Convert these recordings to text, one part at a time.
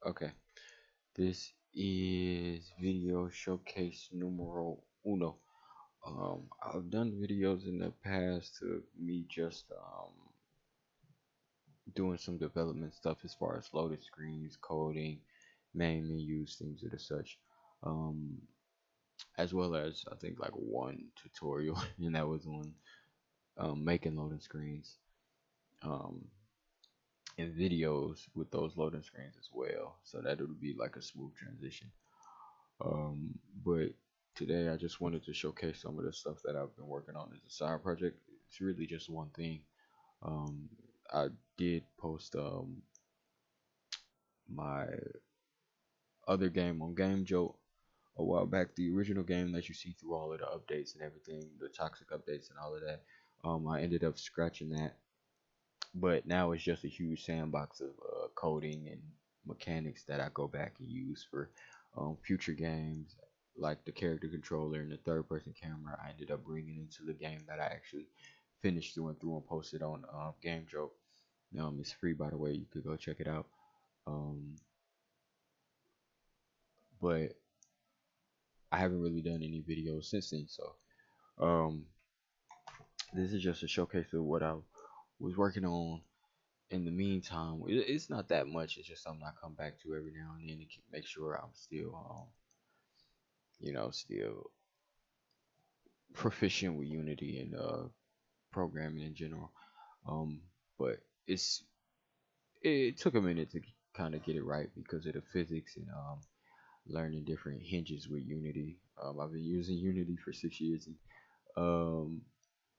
Okay, this is video showcase numero uno. I've done videos in the past of me just doing some development stuff as far as loaded screens, coding, main menus, things of the such. Um, as well as I think like one tutorial, and that was on making loading screens. Um, and videos with those loading screens as well, so that it would be like a smooth transition. But today I just wanted to showcase some of the stuff that I've been working on as a side project. It's really just one thing. Um, I did post my other game on Game Jolt a while back, the original game that you see through all of the updates and everything, the toxic updates and all of that. I ended up scratching that, but now it's just a huge sandbox of coding and mechanics that I go back and use for future games, like the character controller and the third person camera. I ended up bringing into the game that I actually finished through and through and posted on Game Joke. It's free, by the way. You could go check it out. Um, but I haven't really done any videos since then, so um, this is just a showcase of what I was working on in the meantime. It's not that much. It's just something I come back to every now and then to make sure I'm still, still proficient with Unity and programming in general. Um, but it's it took a minute to kind of get it right because of the physics and learning different hinges with Unity. I've been using Unity for 6 years, and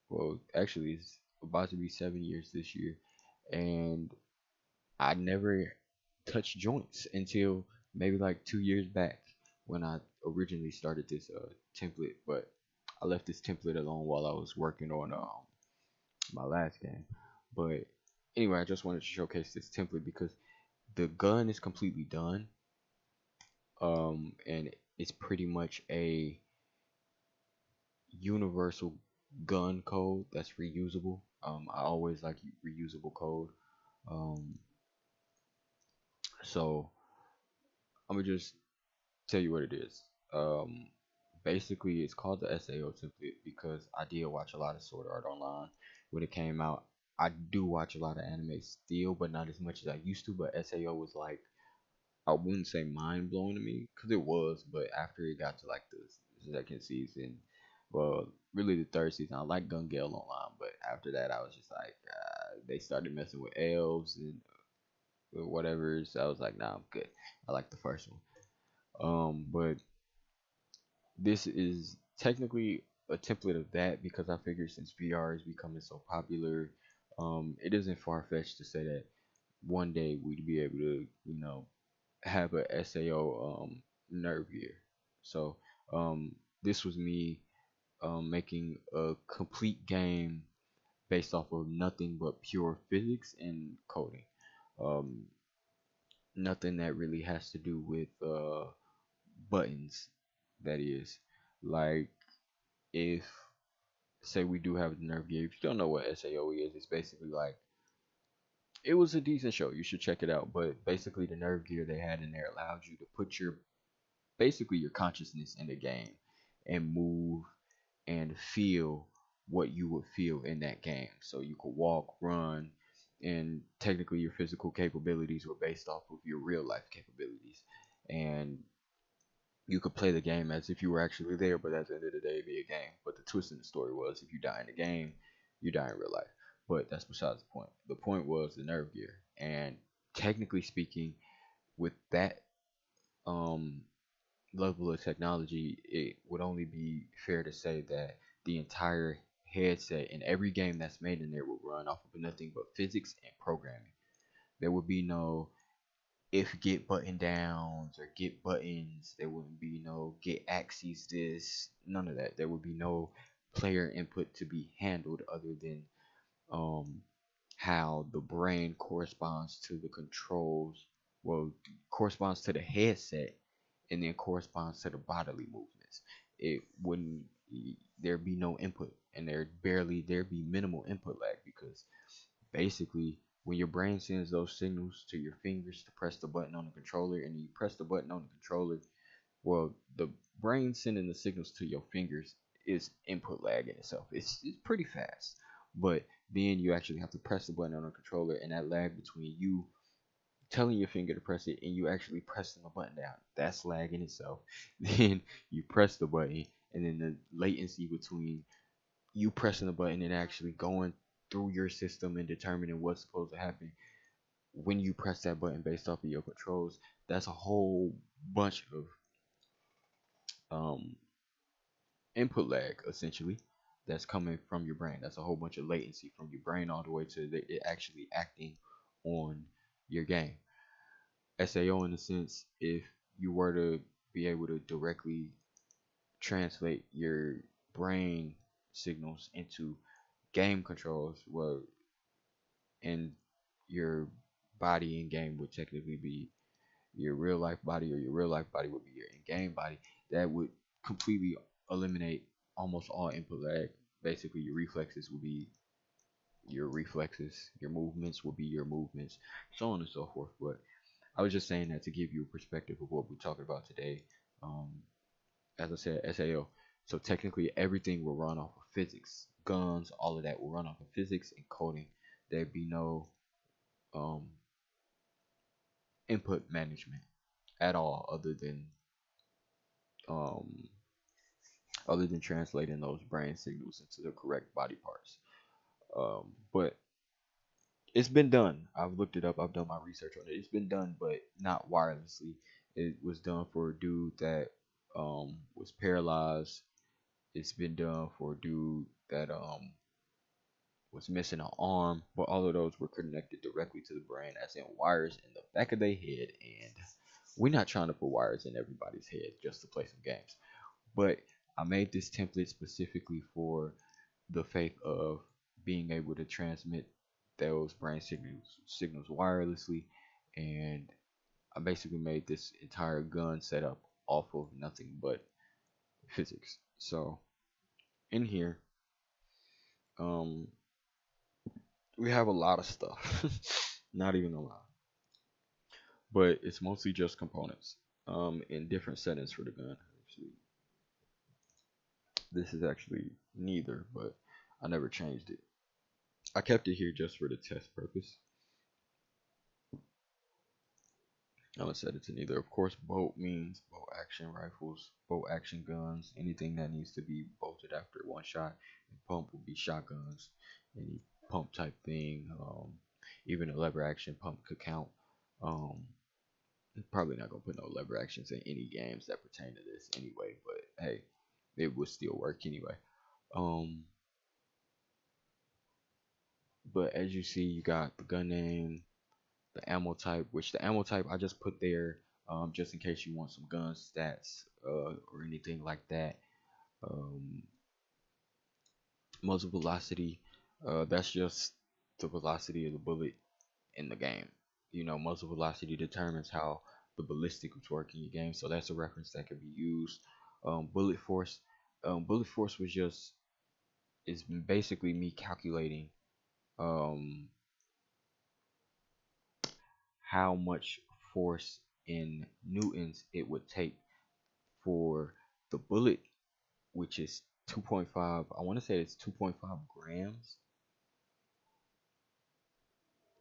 well, actually, it's about to be 7 years this year, and I never touched joints until maybe like 2 years back when I originally started this template. But I left this template alone while I was working on my last game. But anyway, I just wanted to showcase this template because the gun is completely done, and it's pretty much a universal gun code that's reusable. I always like reusable code. Um, so I'm gonna just tell you what it is. Um, basically, it's called the SAO template because I did watch a lot of Sword Art Online when it came out. I do watch a lot of anime still, but not as much as I used to. But SAO was like, I wouldn't say mind blowing to me because it was, but after it got to like the second season, well, really the third season, I like Gun Gale Online, but after that, I was just like, they started messing with elves and whatever. So I was like, nah, I'm good. I like the first one. But this is technically a template of that because I figure since VR is becoming so popular, it isn't far fetched to say that one day we'd be able to, have a SAO nerve gear. So this was me making a complete game based off of nothing but pure physics and coding. Um, Nothing that really has to do with buttons. That is, like if say we do have the nerve gear. If you don't know what SAO is, it's basically like it was a decent show. You should check it out. But basically, the nerve gear they had in there allowed you to put your basically your consciousness in the game and move and feel what you would feel in that game. So you could walk, run, and technically your physical capabilities were based off of your real life capabilities. And you could play the game as if you were actually there, but at the end of the day, it'd be a game. But the twist in the story was if you die in the game, you die in real life. But that's besides the point. The point was the nerve gear. And technically speaking, with that um level of technology, it would only be fair to say that the entire headset in every game that's made in there would run off of nothing but physics and programming. There would be no if get button downs or get buttons. There wouldn't be no get axes this, none of that. There would be no player input to be handled other than um how the brain corresponds to the controls, well, corresponds to the headset and then corresponds to the bodily movements. It wouldn't there be no input and there'd be minimal input lag because basically when your brain sends those signals to your fingers to press the button on the controller, and you press the button on the controller, well, the brain sending the signals to your fingers is input lag in itself. It's pretty fast, but then you actually have to press the button on the controller, and that lag between you telling your finger to press it and you actually pressing the button down, that's lag in itself. Then you press the button, and then the latency between you pressing the button and actually going through your system and determining what's supposed to happen when you press that button based off of your controls, that's a whole bunch of um, input lag essentially that's coming from your brain. That's a whole bunch of latency from your brain all the way to it actually acting on your game. SAO, in a sense, if you were to be able to directly translate your brain signals into game controls, well, and your body in game would technically be your real life body, or your real life body would be your in game body. That would completely eliminate almost all input lag. Basically, your reflexes would be your reflexes, your movements will be your movements, so on and so forth. But I was just saying that to give you a perspective of what we're talking about today. Um, as I said, SAO. So technically, everything will run off of physics. Guns, all of that will run off of physics and coding. There'd be no um, input management at all, um, other than translating those brain signals into the correct body parts. But it's been done. I've looked it up. I've done my research on it. It's been done, but not wirelessly. It was done for a dude that was paralyzed. It's been done for a dude that was missing an arm, but all of those were connected directly to the brain, as in wires in the back of their head. And we're not trying to put wires in everybody's head just to play some games. But I made this template specifically for the faith of being able to transmit those brain signals wirelessly, and I basically made this entire gun setup off of nothing but physics. So in here, um, we have a lot of stuff. Not even a lot, but it's mostly just components. In different settings for the gun. Actually, this is actually neither, but I never changed it. I kept it here just for the test purpose. I'm gonna set it to neither. Of course, bolt means bolt action rifles, bolt action guns, anything that needs to be bolted after one shot. And pump will be shotguns, any pump type thing. Even a lever action pump could count. Um, Probably not gonna put no lever actions in any games that pertain to this anyway, but hey, it would still work anyway. Um, but as you see, you got the gun name, the ammo type, which the ammo type I just put there just in case you want some gun stats or anything like that. Um, Muzzle velocity, that's just the velocity of the bullet in the game. You know, muzzle velocity determines how the ballistic would work in your game, so that's a reference that can be used. Bullet force, bullet force was just is basically me calculating um, how much force in newtons it would take for the bullet, which is 2.5. I want to say it's 2.5 grams.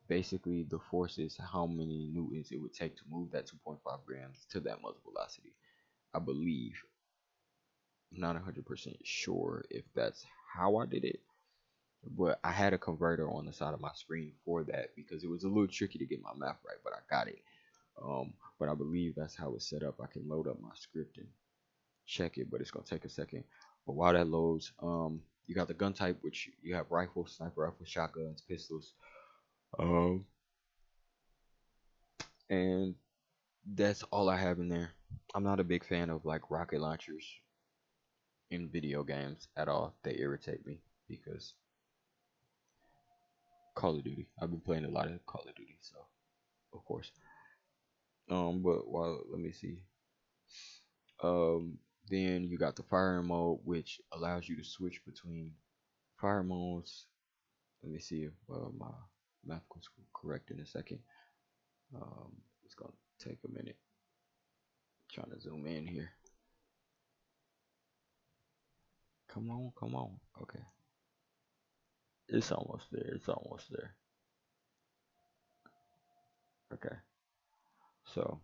Basically, the force is how many newtons it would take to move that 2.5 grams to that muzzle velocity. I believe. I'm not 100% sure if that's how I did it, but I had a converter on the side of my screen for that because it was a little tricky to get my math right, but I got it. But I believe that's how it's set up. I can load up my script and check it, but it's gonna take a second. But while that loads, you got the gun type, which you have rifles, sniper rifles, shotguns, pistols, um, and that's all I have in there. I'm not a big fan of like rocket launchers in video games at all. They irritate me because Call of Duty. I've been playing a lot of Call of Duty, so of course. But while let me see. Then you got the firing mode, which allows you to switch between fire modes. Let me see if my math was correct in a second. It's gonna take a minute. Trying to zoom in here. Come on, come on. Okay, it's almost there. It's almost there. Okay, so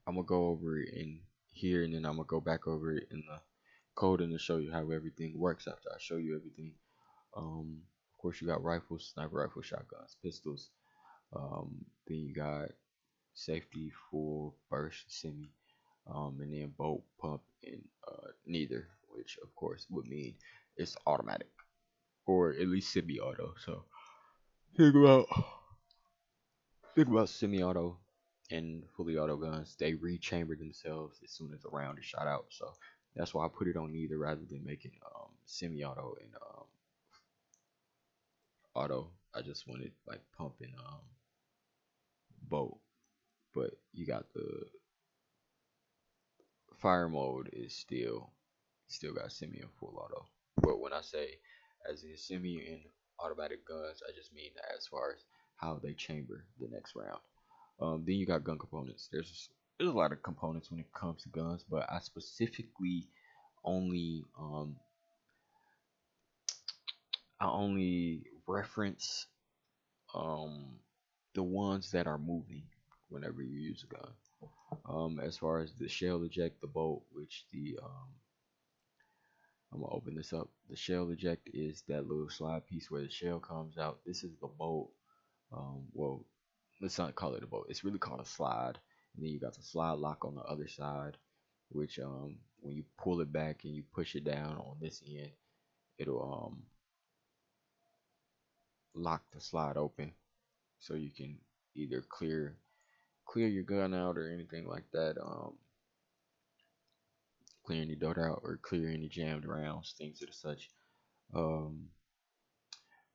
I'm gonna go over it in here, and then I'm gonna go back over it in the coding to show you how everything works after I show you everything. Of course, you got rifles, sniper rifle, shotguns, pistols. Then you got safety, full, burst, semi, and then bolt, pump, and neither, which of course would mean it's automatic or at least semi-auto. So think about think about semi-auto and fully auto guns. They rechamber themselves as soon as a round is shot out. So that's why I put it on neither rather than making semi-auto and auto. I just wanted like pump and bolt. But you got the fire mode is still got semi and full auto. But when I say as in semi and automatic guns, I just mean as far as how they chamber the next round. Then you got gun components. There's a lot of components when it comes to guns, but I specifically only I only reference um the ones that are moving whenever you use a gun. As far as the shell eject, the bolt, which the I'm gonna open this up. The shell eject is that little slide piece where the shell comes out. This is the bolt. Well, let's not call it a bolt. It's really called a slide. And then you got the slide lock on the other side, which when you pull it back and you push it down on this end, it'll lock the slide open, so you can either clear your gun out or anything like that. Clear any dart out or clear any jammed rounds, things of the such. Um,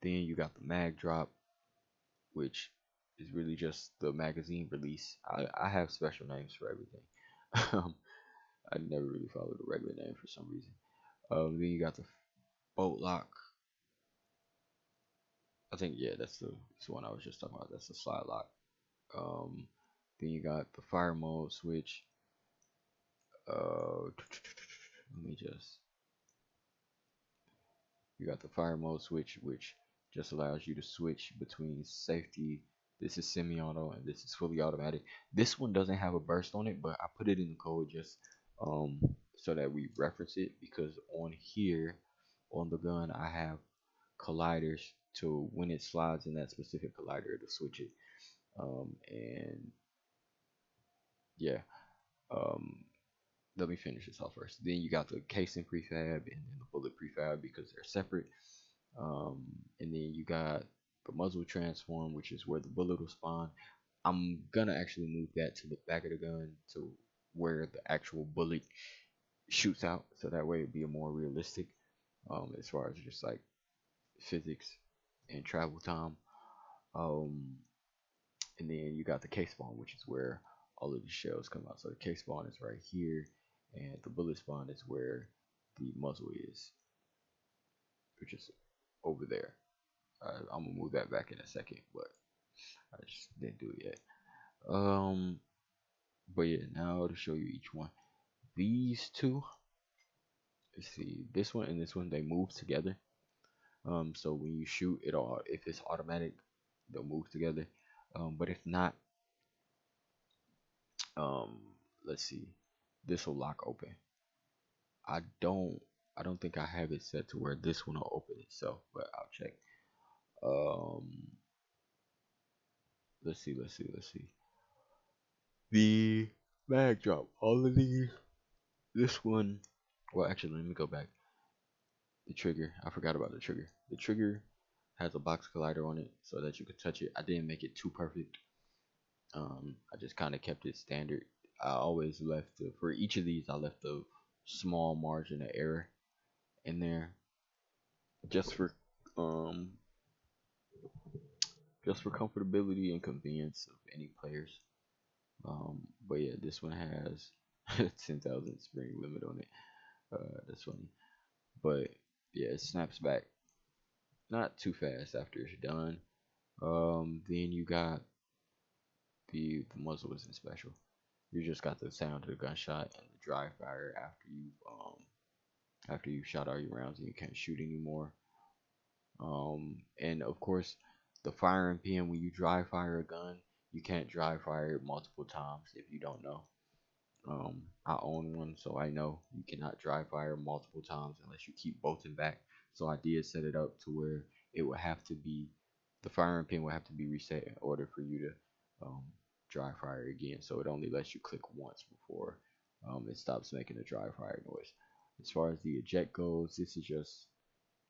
then you got the mag drop, which is really just the magazine release. I have special names for everything. um, I never really followed a regular name for some reason. Then you got the bolt lock. I think yeah, that's the one I was just talking about. That's the slide lock. Um, then you got the fire mode switch. Let me just You got the fire mode switch, which just allows you to switch between safety. This is semi-auto and this is fully automatic. This one doesn't have a burst on it, but I put it in the code just um, so that we reference it, because on here on the gun I have colliders to when it slides in that specific collider to switch it. And yeah, um, let me finish this off first. Then you got the casing prefab and then the bullet prefab because they're separate. Um, and then you got the muzzle transform, which is where the bullet will spawn. I'm gonna actually move that to the back of the gun to where the actual bullet shoots out, so that way it'd be a more realistic as far as just like physics and travel time. Um, and then you got the case spawn, which is where all of the shells come out. So the case spawn is right here, and the bullet spawn is where the muzzle is, which is over there. I'm gonna move that back in a second, but I just didn't do it yet. Um, but yeah, now to show you each one. These two, let's see, this one and this one, they move together. So when you shoot it, all if it's automatic, they'll move together. But if not, um, let's see, this will lock open. I don't, I don't think I have it set to where this one will open itself, but I'll check. Um, let's see. The mag drop, all of these. This one, well, actually, let me go back. The trigger, I forgot about the trigger. The trigger has a box collider on it so that you can touch it. I didn't make it too perfect. I just kind of kept it standard. I always left for each of these. I left a small margin of error in there, just for um, just for comfortability and convenience of any players. But yeah, this one has 10,000 spring limit on it. That's funny. But yeah, it snaps back. not too fast after it's done. Then you got the muzzle isn't special. You just got the sound of the gunshot and the dry fire after you've shot all your rounds and you can't shoot anymore. And of course, the firing pin when you dry fire a gun, you can't dry fire it multiple times if you don't know. I own one, so I know you cannot dry fire multiple times unless you keep bolting back. So I did set it up to where it would have to be the firing pin would have to be reset in order for you to dry fire again. So it only lets you click once before it stops making a dry fire noise. As far as the eject goes, this is just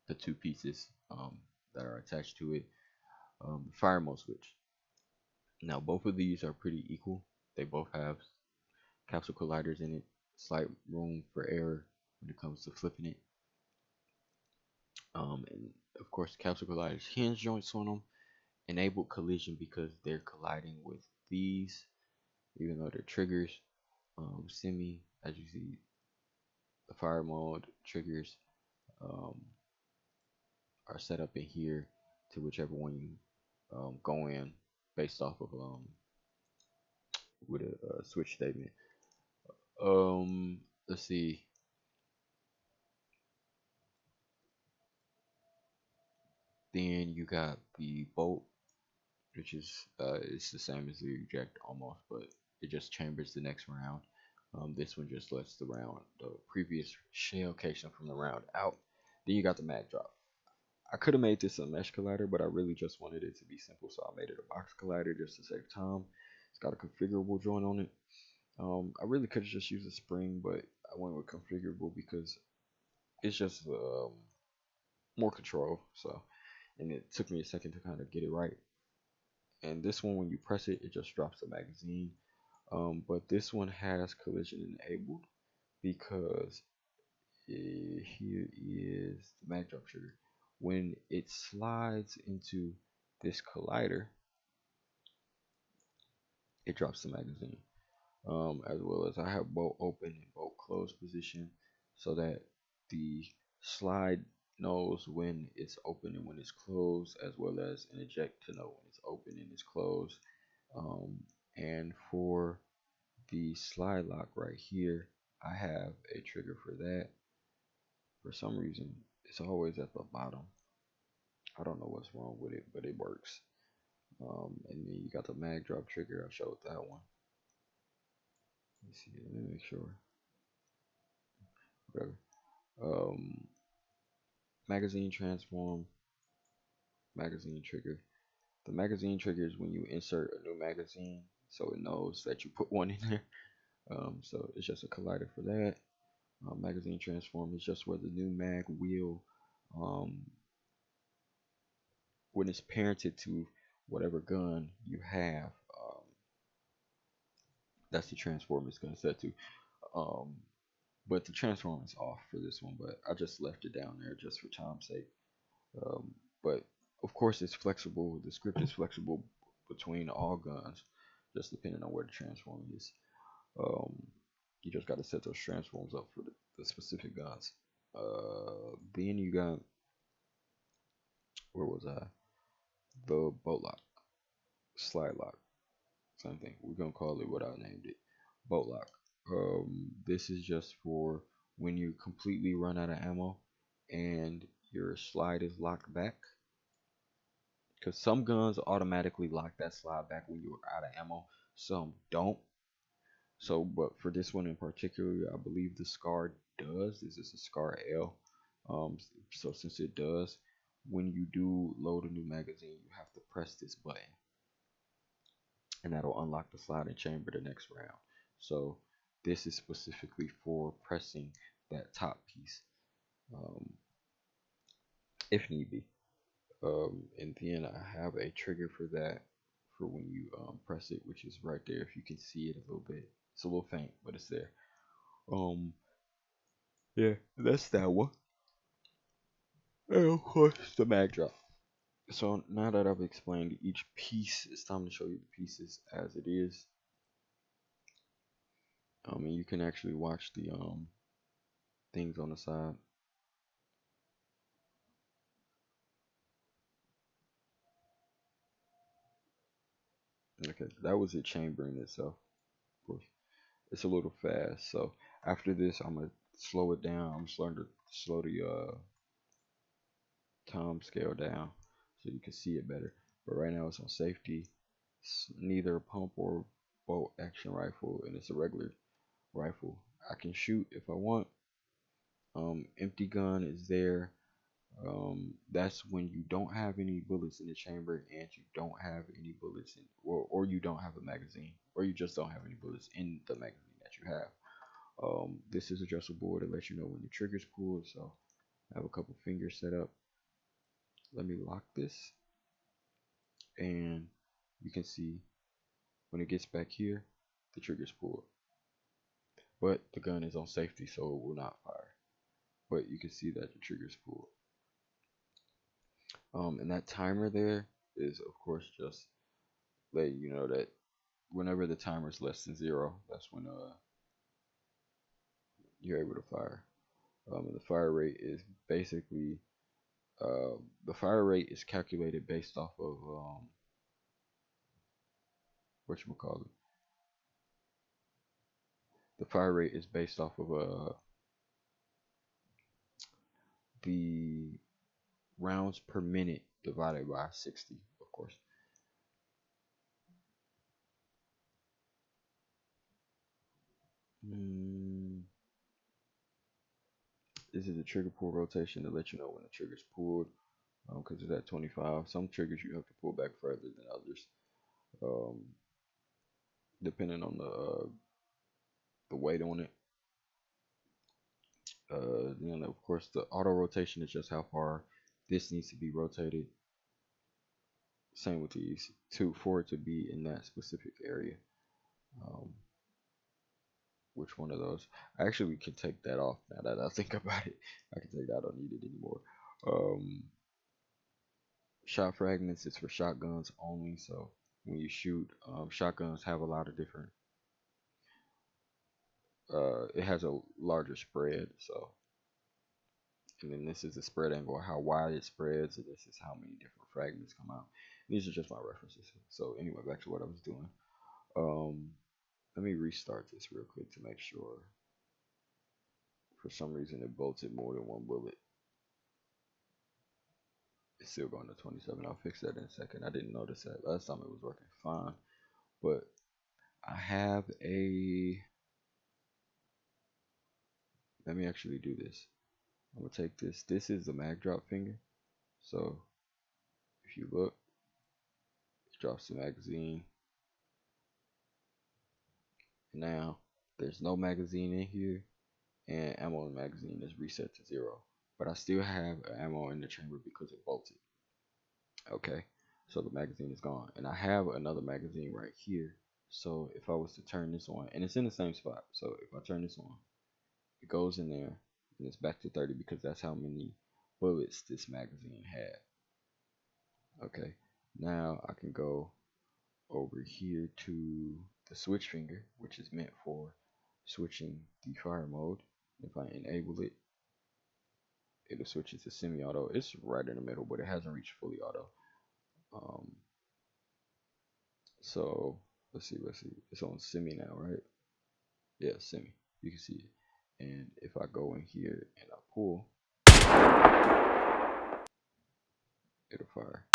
the two pieces that are attached to it. The fire mode switch. Now both of these are pretty equal. They both have capsule colliders in it, slight room for error when it comes to flipping it. And of course, capsule colliders hinge joints on them enable collision because they're colliding with these, even though they're triggers. Semi, as you see, the fire mode triggers um, are set up in here to whichever one you go in based off of with a switch statement. Let's see. Then you got the bolt, which is it's the same as the eject almost, but it just chambers the next round. This one just lets the previous shell casing from the round out. Then you got the mag drop. I could have made this a mesh collider, but I really just wanted it to be simple, so I made it a box collider just to save time. It's got a configurable joint on it. I really could have just used a spring, but I went with configurable because it's just more control. So, and it took me a second to kind of get it right. And this one, when you press it, it just drops the magazine. But this one has collision enabled because here is the mag drop trigger. When it slides into this collider, it drops the magazine. As well as I have bolt open and bolt closed position so that the slide knows when it's open and when it's closed, as well as an eject to know when it's open and it's closed. And for the slide lock right here, I have a trigger for that. For some reason, it's always at the bottom. I don't know what's wrong with it, but it works. And then you got the mag drop trigger. I showed that one. Let me see. Let me make sure. Whatever. Um, magazine transform, magazine trigger. The magazine trigger is when you insert a new magazine, so it knows that you put one in there. So it's just a collider for that. Magazine transform is just where the new mag will, um, when it's parented to whatever gun you have, that's the transform it's going to set to. Um, but the transform is off for this one, but I just left it down there just for time's sake. But of course, it's flexible. The script is flexible between all guns, just depending on where the transform is. Um, you just got to set those transforms up for the specific guns. Then you got, where was I? The bolt lock, slide lock, same thing. We're gonna call it what I named it, bolt lock. This is just for when you completely run out of ammo and your slide is locked back. Because some guns automatically lock that slide back when you're out of ammo, some don't. So, but for this one in particular, I believe the SCAR does. This is a SCAR L. So since it does, when you do load a new magazine, you have to press this button, and that'll unlock the sliding chamber the next round. So this is specifically for pressing that top piece, um, if need be. And then I have a trigger for that for when you press it, which is right there. If you can see it a little bit, it's a little faint, but it's there. Um, yeah, that's that one. And of course, the mag drop. So now that I've explained each piece, it's time to show you the pieces as it is. And you can actually watch the things on the side. Okay, that was it chambering itself. Of course, it's a little fast. So after this, I'm gonna slow it down. I'm starting to slow the time scale down so you can see it better. But right now it's on safety. It's neither a pump or bolt action rifle, and it's a regular rifle. I can shoot if I want. Empty gun is there. That's when you don't have any bullets in the chamber and you don't have any bullets in, or you don't have a magazine, or you just don't have any bullets in the magazine that you have. This is adjustable to let you know when the trigger's pulled. So I have a couple fingers set up. Let me lock this, and you can see when it gets back here, the trigger's pulled. But the gun is on safety, so it will not fire. But you can see that the trigger's pulled. And that timer there is, of course, just letting you know that whenever the timer is less than 0, that's when you're able to fire. And the fire rate is basically the fire rate is calculated based off of what you call it. The fire rate is based off of the rounds per minute divided by 60, of course. This is a trigger pull rotation to let you know when the trigger's pulled, because it's at 25. Some triggers you have to pull back further than others, um, depending on the weight on it. Of course, the auto rotation is just how far this needs to be rotated. Same with these, for it to be in that specific area. Um, which one of those? Actually, we can take that off now that I think about it. I can take that. I don't need it anymore. Um, Shot fragments is for shotguns only. So when you shoot, shotguns have a lot of different. It has a larger spread. So, and then this is the spread angle, how wide it spreads, and this is how many different fragments come out. These are just my references. So anyway, back to what I was doing. Um, Let me restart this real quick to make sure. For some reason, it bolted more than one bullet. It's still going to 27. I'll fix that in a second. I didn't notice that last time it was working fine. But I have a. Let me actually do this. I'm gonna take this. This is the mag drop finger. So if you look, it drops the magazine. Now there's no magazine in here, and ammo in the magazine is reset to 0. But I still have ammo in the chamber because it bolted. Okay, so the magazine is gone, and I have another magazine right here. So if I was to turn this on, and it's in the same spot, so if I turn this on, it goes in there, and it's back to 30 because that's how many bullets this magazine had. Okay, now I can go over here to the switch finger, which is meant for switching the fire mode. If I enable it, it'll switch it to semi-auto. It's right in the middle, but it hasn't reached fully auto. Um, so let's see. It's on semi now, right? Yeah, semi. You can see it. And if I go in here and I pull, it'll fire.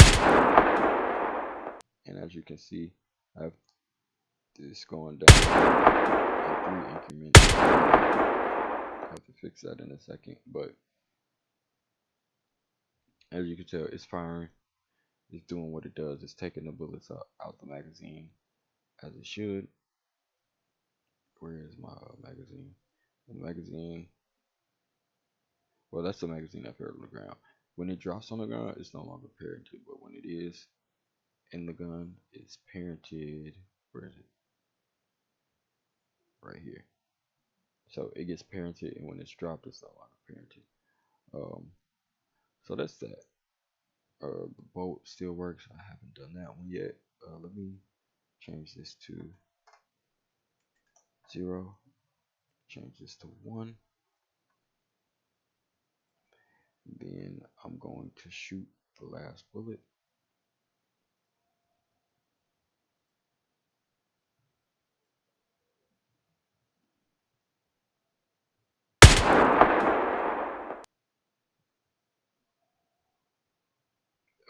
And as you can see, I have this going down in 3 increments. I have to fix that in a second, but as you can tell, it's firing. It's doing what it does. It's taking the bullets out the magazine as it should. Where is my magazine? The magazine. Well, that's the magazine I paired on the ground. When it drops on the ground, it's no longer parented, but when it is in the gun, it's parented. Where is it? Right here. So it gets parented, and when it's dropped, it's no longer parented. So that's that. The bolt still works. I haven't done that one yet. Let me change this to 0. Change this to 1. Then I'm going to shoot the last bullet.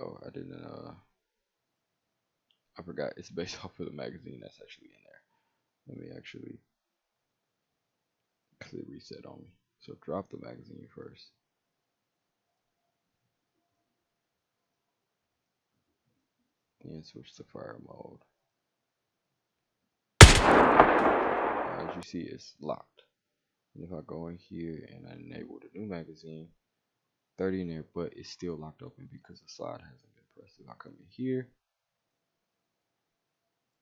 Oh, I didn't. I forgot. It's based off of the magazine that's actually in there. Let me actually clear reset on me. So drop the magazine first. Then switch to fire mode. Now, as you see, it's locked. And if I go in here and I enable the new magazine, 30 in there, but it's still locked open because the slide hasn't been pressed. If I come in here,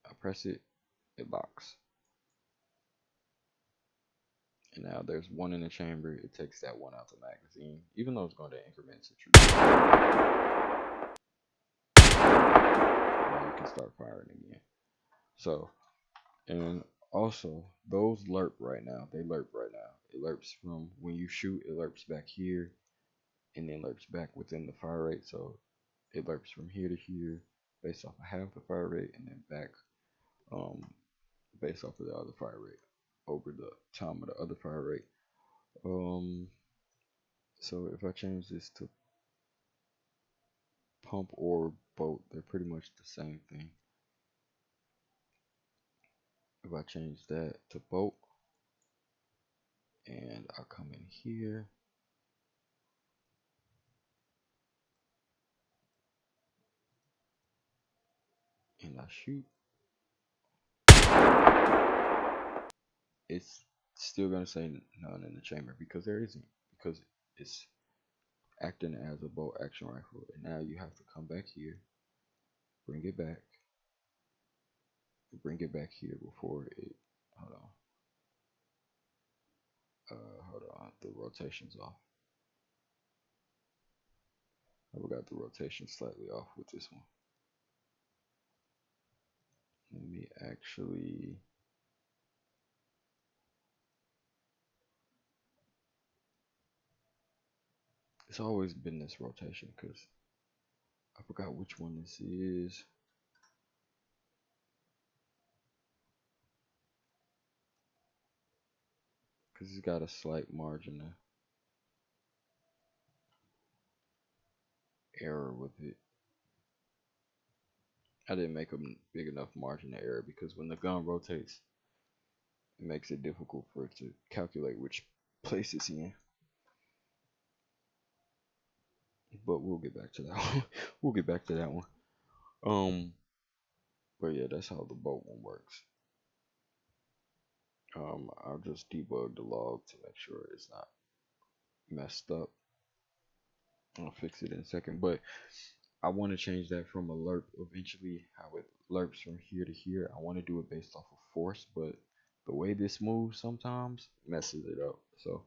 I press it, it locks. And now there's one in the chamber. It takes that one out the magazine, even though it's going to increments it. Now you can start firing again. So, and also those lerp right now. They lerp right now. It lerps from when you shoot. It lerps back here, and then lerps back within the fire rate. So it lerps from here to here, based off of half the fire rate, and then back, um, based off of the other fire rate over the time of the other fire rate. Um, so if I change this to pump or boat, they're pretty much the same thing. If I change that to boat and I come in here and I shoot, it's still gonna say none in the chamber because there isn't, because it's acting as a bolt action rifle. And now you have to come back here, bring it back, bring it back here before it. Hold on. Hold on. The rotation's off. I got the rotation slightly off with this one. Let me actually. It's always been this rotation because I forgot which one this is. Because it's got a slight margin of error with it. I didn't make a big enough margin of error because when the gun rotates, it makes it difficult for it to calculate which place it's in. But we'll get back to that one. We'll get back to that one. But yeah, that's how the boat one works. I'll just debug the log to make sure it's not messed up. I'll fix it in a second, but I want to change that from a lerp eventually, how it lerps from here to here. I want to do it based off of force, but the way this moves sometimes messes it up. So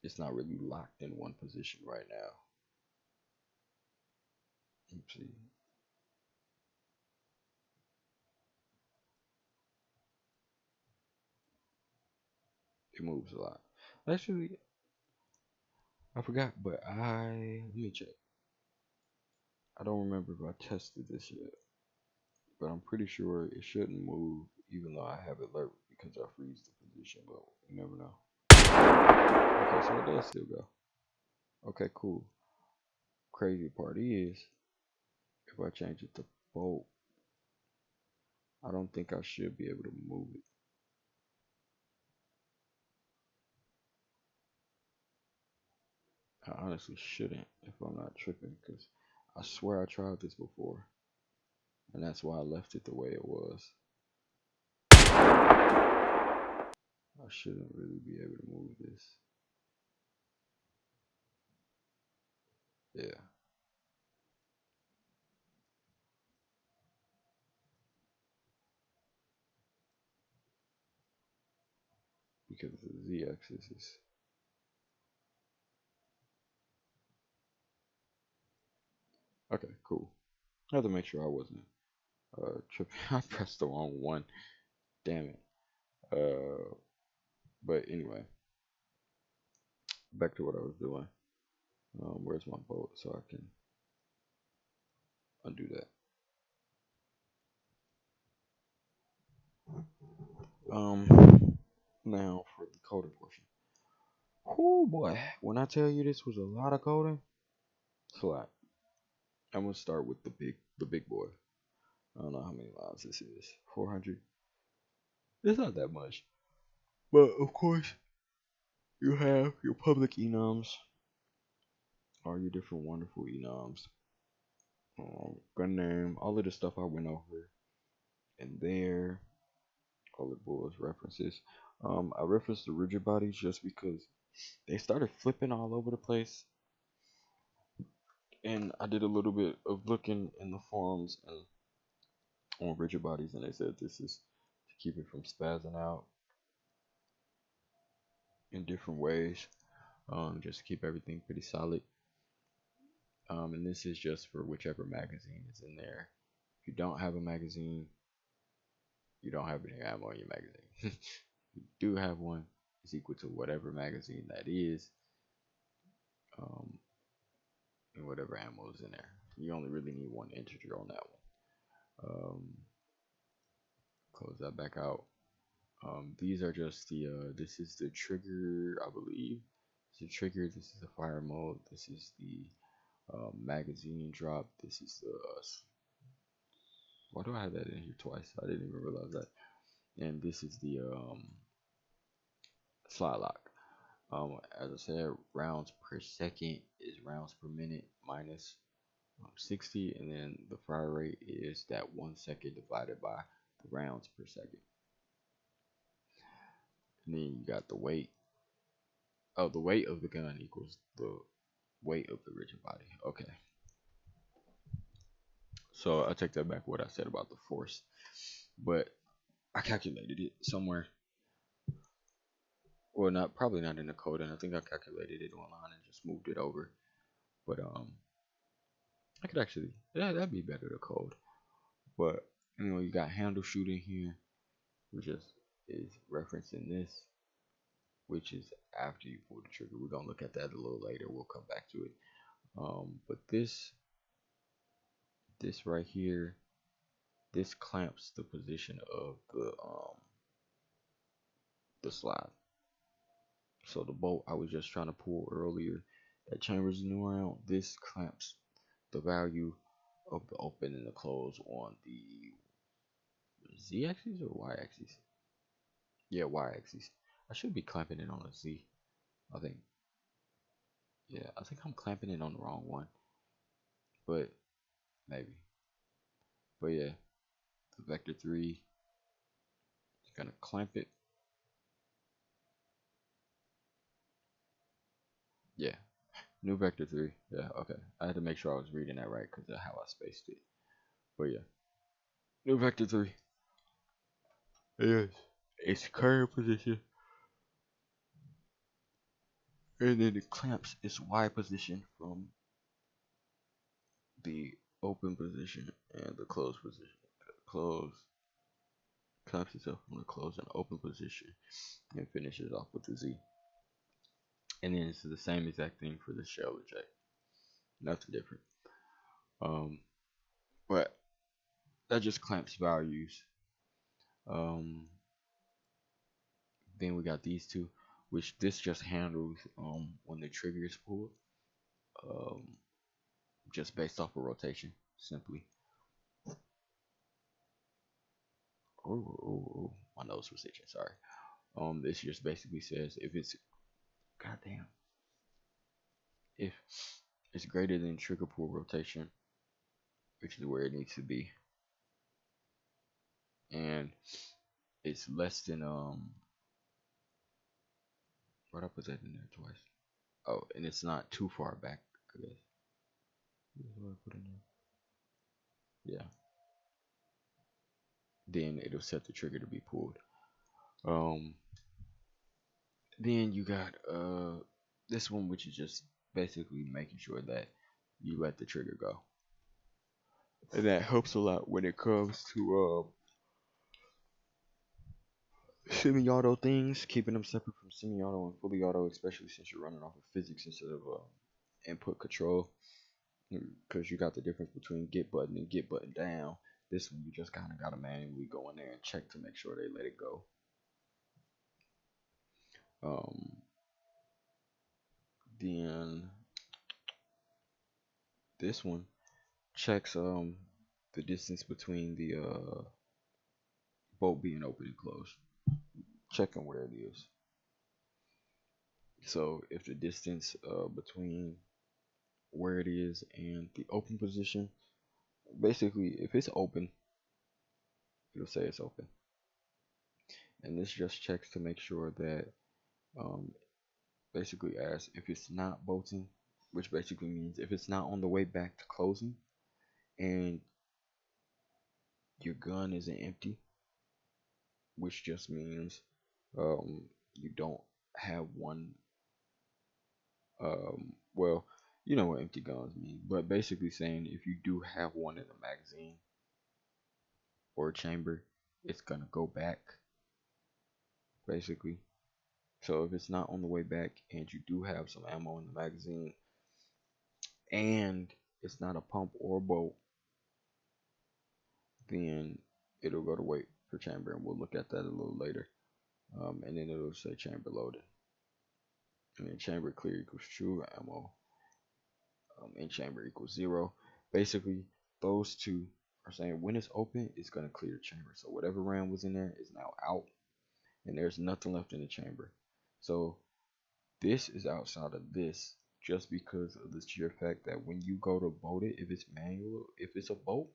it's not really locked in one position right now. Let's see. It moves a lot. Actually, I forgot, but let me check. I don't remember if I tested this yet, but I'm pretty sure it shouldn't move even though I have it lerp because I freeze the position, but you never know. Okay, so it does still go. Okay, cool. Crazy part is, if I change it to bolt, I don't think I should be able to move it. I honestly shouldn't if I'm not tripping, because I swear I tried this before, and that's why I left it the way it was. I shouldn't really be able to move this. Yeah. Because the z-axis is. Okay, cool. I have to make sure I wasn't tripping. I pressed the wrong one. Damn it. But anyway, back to what I was doing. Where's my bolt so I can undo that? Um, Now for the coding portion. Oh boy, when I tell you this was a lot of coding, it's a lot. I'm gonna start with the big boy. I don't know how many lines this is. 400. It's not that much, but of course you have your public enums, all your different wonderful enums, gun name, all of the stuff I went over, and there, all the bullets references. I referenced the rigid bodies just because they started flipping all over the place, and I did a little bit of looking in the forums and on rigid bodies, and they said this is to keep it from spazzing out in different ways, just to keep everything pretty solid. And this is just for whichever magazine is in there. If you don't have a magazine, you don't have any ammo in your magazine. You do have one, it's equal to whatever magazine that is, um, and whatever ammo is in there. You only really need one integer on that one. Close that back out. These are just this is the trigger, I believe. This is the trigger, this is the fire mode, this is the magazine drop, this is the, why do I have that in here twice? I didn't even realize that. And this is the slide lock. As I said, rounds per second is rounds per minute minus 60, and then the fire rate is that 1 second divided by the rounds per second. And then you got the weight. Oh, the weight of the gun equals the weight of the rigid body. Okay. So I take that back what I said about the force, but I calculated it somewhere. Well, not probably not in the code, and I think I calculated it online and just moved it over. But I could actually, yeah, that'd be better to code. But you got handle shooting here, which is referencing this, which is after you pull the trigger. We're gonna look at that a little later. We'll come back to it. But this right here, this clamps the position of the slide. So the bolt I was just trying to pull earlier, that chambers new round, this clamps the value of the open and the close on the Z axis or Y axis? Yeah, Y axis. I should be clamping it on a Z. I think. Yeah, I think I'm clamping it on the wrong one. But maybe. But yeah, the vector 3 is gonna clamp it. Yeah, new vector 3. Yeah, okay. I had to make sure I was reading that right because of how I spaced it. But yeah, new vector 3. Yes, its current position, and then it clamps its Y position from the open position and the closed position. Close clamps itself from the closed and open position and finishes off with the Z. And then it's the same exact thing for the shell eject. Nothing different. But that just clamps values. Then we got these two, which this just handles when the trigger is pulled. Um, just based off of rotation, simply. Oh, my nose was itching. Sorry. This just basically says if it's goddamn if it's greater than trigger pull rotation, which is where it needs to be, and it's less than what I put that in there twice. Oh, and it's not too far back, I guess. This is what I put in there. Yeah. Then it'll set the trigger to be pulled. Um, then you got this one, which is just basically making sure that you let the trigger go, and that helps a lot when it comes to semi-auto things, keeping them separate from semi-auto and fully auto, especially since you're running off of physics instead of input control, because you got the difference between get button and get button down. This one you just kind of gotta manually go in there and check to make sure they let it go. Um, Then this one checks the distance between the bolt being open and closed, checking where it is. So if the distance between where it is and the open position, basically if it's open, it'll say it's open. And this just checks to make sure that um, basically asks if it's not bolting, which basically means if it's not on the way back to closing and your gun isn't empty, which just means you don't have one. Well, you know what empty guns mean, but basically saying if you do have one in the magazine or chamber, it's gonna go back basically. So if it's not on the way back and you do have some ammo in the magazine and it's not a pump or a bolt, then it'll go to wait for chamber, and we'll look at that a little later. And then it'll say chamber loaded, and then chamber clear equals true, ammo in chamber equals 0. Basically, those two are saying when it's open, it's gonna clear the chamber. So whatever round was in there is now out, and there's nothing left in the chamber. So this is outside of this just because of the sheer fact that when you go to bolt it, if it's manual, if it's a bolt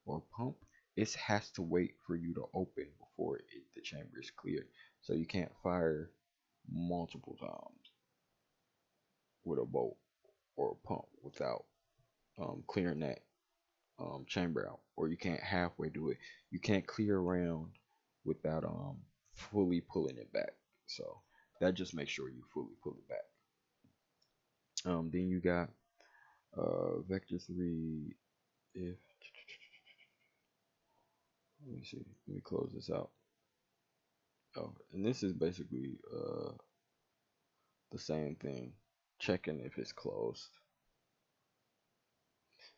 or a pump, it has to wait for you to open before the chamber is cleared. So you can't fire multiple times with a bolt or a pump without clearing that chamber out, or you can't halfway do it. You can't clear a round without fully pulling it back. So that just makes sure you fully pull it back. Then you got vector 3 if let me see, let me close this out. Oh, and this is basically the same thing, checking if it's closed.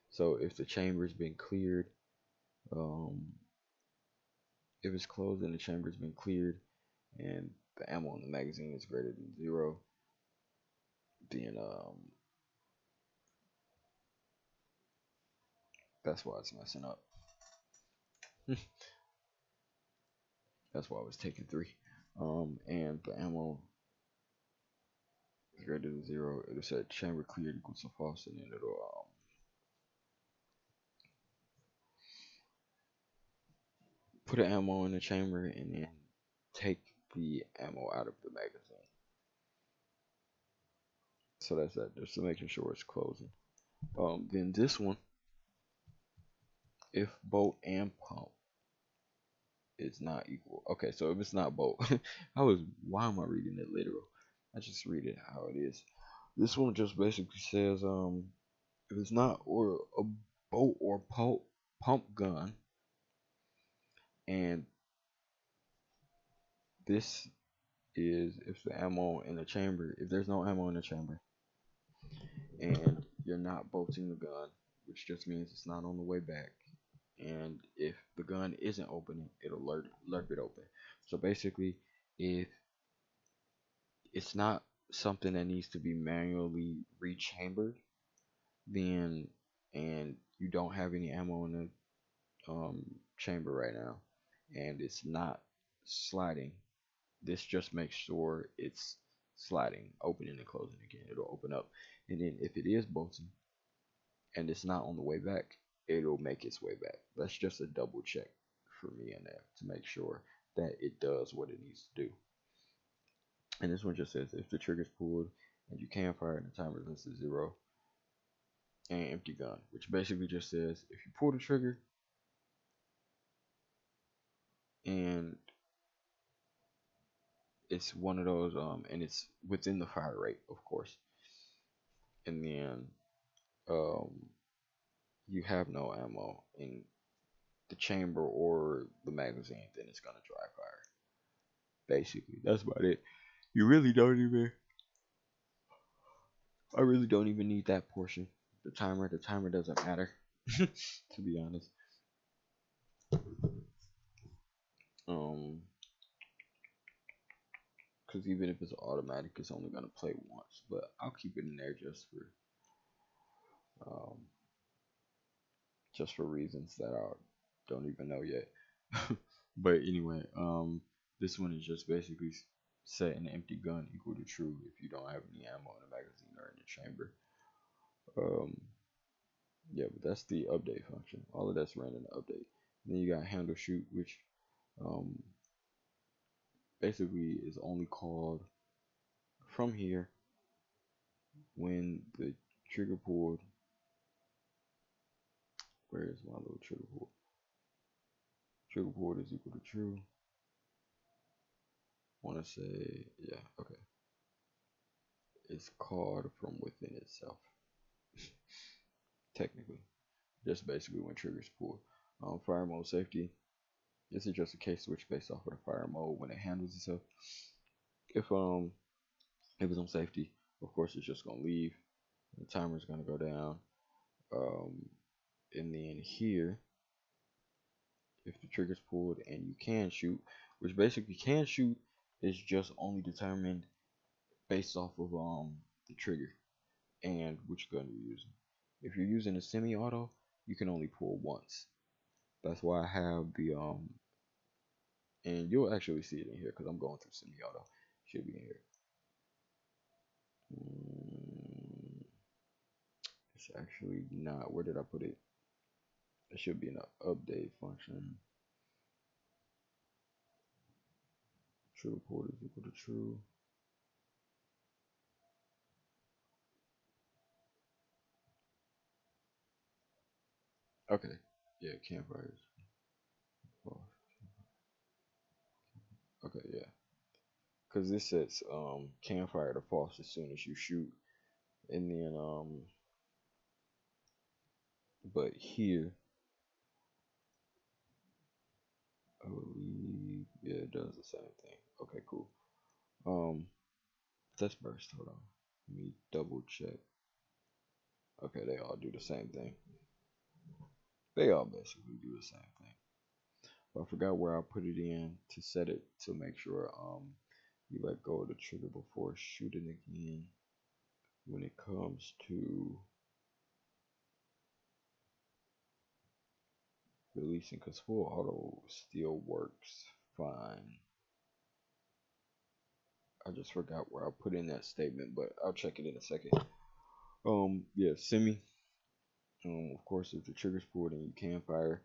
So if the chamber's been cleared, if it's closed and the chamber's been cleared and the ammo in the magazine is greater than 0, then that's why it's messing up. That's why I was taking 3. And the ammo is greater than 0. It'll say chamber cleared equals to false, and then it'll put an ammo in the chamber and then take the ammo out of the magazine. So that's that, just to making sure it's closing. Then this one, if bolt and pump is not equal. Okay, so if it's not bolt, why am I reading it literal? I just read it how it is. This one just basically says if it's not or a bolt or pump gun, and this is if the ammo in the chamber, if there's no ammo in the chamber, and you're not bolting the gun, which just means it's not on the way back, and if the gun isn't opening, it'll lerp it open. So basically, if it's not something that needs to be manually rechambered, then and you don't have any ammo in the chamber right now, and it's not sliding, this just makes sure it's sliding, opening and closing again. It'll open up, and then if it is bolting and it's not on the way back, it'll make its way back. That's just a double check for me in there to make sure that it does what it needs to do. And this one just says if the trigger's pulled and you can fire and the timer is to 0, and empty gun, which basically just says if you pull the trigger and it's one of those and it's within the fire rate, of course, and then um you have no ammo in the chamber or the magazine, then it's gonna dry fire. Basically, that's about it. You really don't even. I really don't even need that portion. The timer doesn't matter, to be honest. Um, because even if it's automatic, it's only gonna play once. But I'll keep it in there um, just for reasons that I don't even know yet. But anyway, this one is just basically set an empty gun equal to true if you don't have any ammo in the magazine or in the chamber. Um, yeah, but that's the update function. All of that's ran in the update. Then you got handle shoot, which um, basically is only called from here when the trigger pulled. Where is my little trigger pull? Trigger pulled is equal to true. Want to say, yeah, okay. It's called from within itself, technically. Just basically when triggers pull. Fire mode safety. This is just a case switch based off of the fire mode when it handles itself. If it's on safety, of course it's just gonna leave. The timer's gonna go down. Um, and then here, if the trigger's pulled and you can shoot, which basically can shoot is just only determined based off of the trigger and which gun you're using. If you're using a semi-auto, you can only pull once. That's why I have the and you'll actually see it in here because I'm going through semi-auto. Should be in here. It's actually not. Where did I put it? It should be in the update function. True port is equal to true. Okay. Yeah, campfires. Okay, yeah. Because this sets campfire to false as soon as you shoot. And then but here I believe yeah it does the same thing. Okay, cool. Um Test burst, hold on. Let me double check. Okay, they all do the same thing. They all basically do the same thing. But I forgot where I put it in to set it to make sure you let go of the trigger before shooting again when it comes to releasing, because full auto still works fine. I just forgot where I put in that statement, but I'll check it in a second. Yeah, semi. Of course, if the trigger's pulled and you can fire,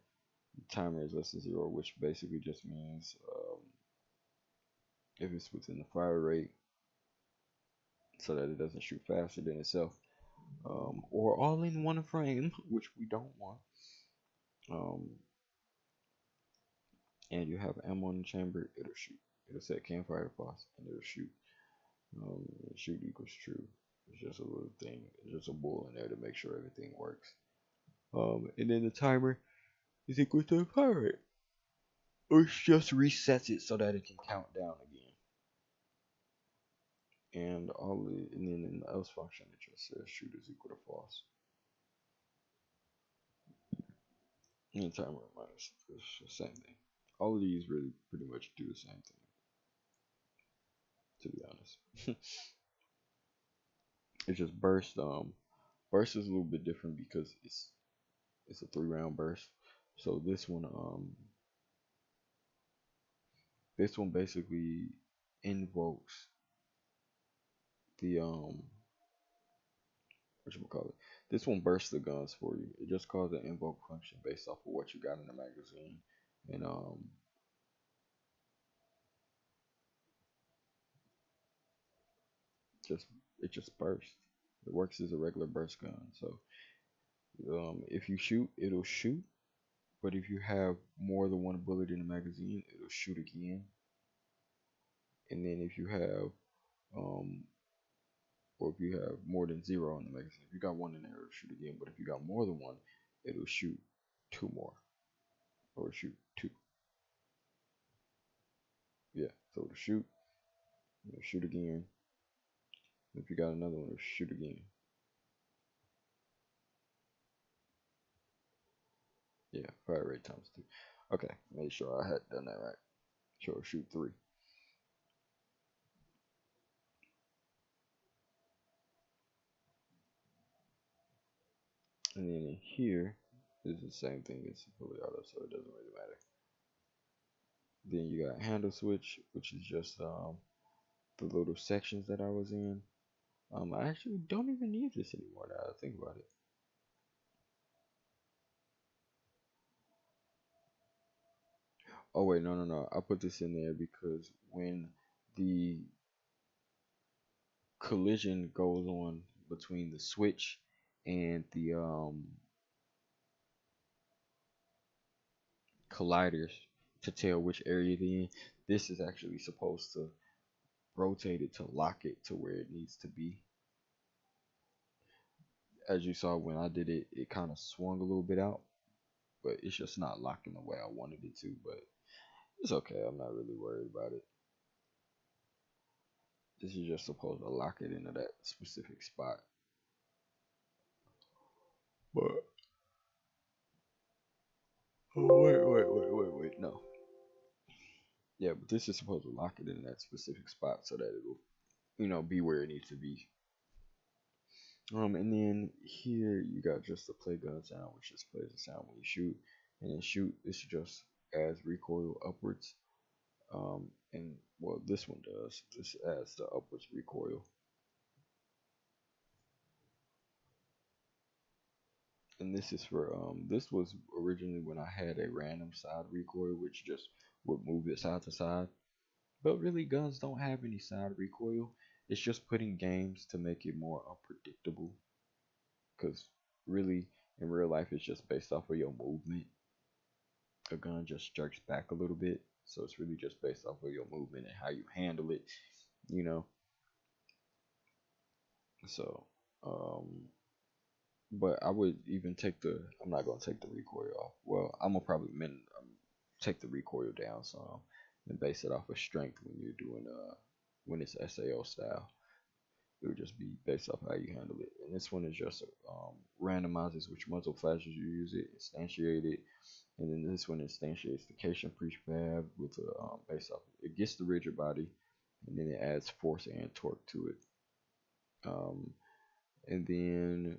the timer is less than 0, which basically just means if it's within the fire rate, so that it doesn't shoot faster than itself, or all in one frame, which we don't want. Um, and you have ammo in the chamber, it'll shoot. It'll set campfire to false, and it'll shoot. Shoot equals true. It's just a little thing. It's just a bool in there to make sure everything works. And then the timer is equal to the fire rate, which just resets it so that it can count down again. And and then in the else function, it just says shoot is equal to false. And timer minus it's the same thing. All of these really pretty much do the same thing, to be honest. It's just burst. Burst is a little bit different because it's a 3-round burst. So this one basically invokes the whatchamacallit. This one bursts the guns for you. It just calls an invoke function based off of what you got in the magazine. And just it just bursts. It works as a regular burst gun. So if you shoot, it'll shoot. But if you have more than one bullet in the magazine, it'll shoot again. And then if you have um or if you have more than 0 in the magazine, if you got one in there, it'll shoot again. But if you got more than one, it'll shoot 2 more, or shoot 2. Yeah, so it'll shoot again. If you got another one, it'll shoot again. Yeah, fire rate times 2. Okay, made sure I had done that right. Sure, shoot 3. And then in here is the same thing as fully auto, so it doesn't really matter. Then you got handle switch, which is just the little sections that I was in. I actually don't even need this anymore now that I think about it. Oh wait, no, no, no. I put this in there because when the collision goes on between the switch and the colliders to tell which area they're in, this is actually supposed to rotate it to lock it to where it needs to be. As you saw when I did it, it kind of swung a little bit out, but it's just not locking the way I wanted it to. But it's okay. I'm not really worried about it. This is just supposed to lock it into that specific spot. But oh, wait. No. Yeah, but this is supposed to lock it in that specific spot so that it'll, be where it needs to be. And then here you got just the play gun sound, which just plays the sound when you shoot. And then shoot, this just adds recoil upwards. And well, this one does. This adds the upwards recoil. And this is for this was originally when I had a random side recoil, which just would move it side to side. But really, guns don't have any side recoil. It's just putting games to make it more unpredictable. Because really, in real life, it's just based off of your movement. A gun just jerks back a little bit, so it's really just based off of your movement and how you handle it. You know. So, but I would even take the. I'm not gonna take the recoil off. Well, I'm gonna probably take the recoil down some and base it off of strength when you're doing when it's SAO style. It would just be based off how you handle it. And this one is just randomizes which muzzle flashes you use it, instantiate it, and then this one instantiates the cation prefab with a based off. It gets the rigid body, and then it adds force and torque to it. Um, and then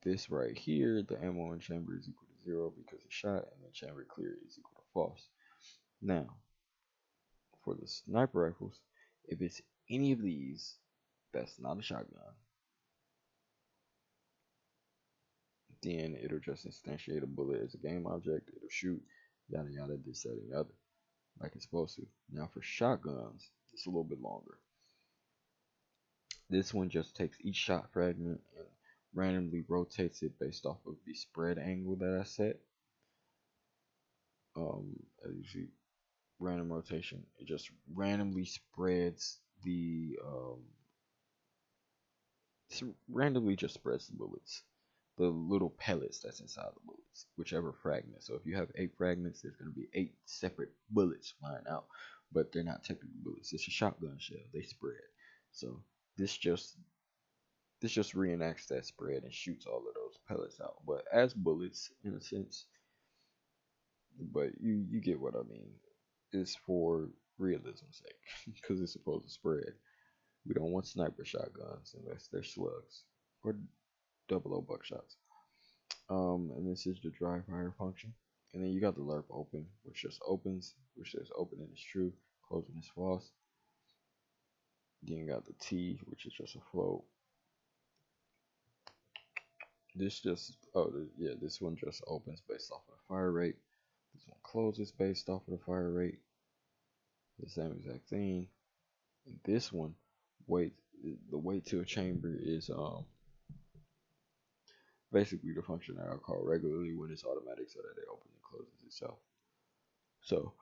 this right here, the ammo in chamber is equal to 0 because it's shot, and the chamber clear is equal to false. Now, for the sniper rifles, if it's any of these, that's not a shotgun, then it'll just instantiate a bullet as a game object. It'll shoot, yada yada, this, that, and the other, like it's supposed to. Now for shotguns, it's a little bit longer. This one just takes each shot fragment and randomly rotates it based off of the spread angle that I set. As you see, random rotation. It just randomly spreads the randomly just spreads the bullets, the little pellets that's inside the bullets, whichever fragment. So if you have 8 fragments, there's going to be 8 separate bullets flying out, but they're not technically bullets. It's a shotgun shell. They spread. So this just this just reenacts that spread and shoots all of those pellets out, but as bullets in a sense. But you get what I mean. It's for realism's sake because it's supposed to spread. We don't want sniper shotguns unless they're slugs or double O buckshots. And this is the dry fire function. And then you got the lerp open, which just opens, which says opening is true, closing is false. Then you got the T, which is just a float. This just yeah, this one just opens based off of the fire rate. This one closes based off of the fire rate. The same exact thing. And this one, wait, the wait till chamber is basically the function that I call regularly when it's automatic so that it opens and closes itself. So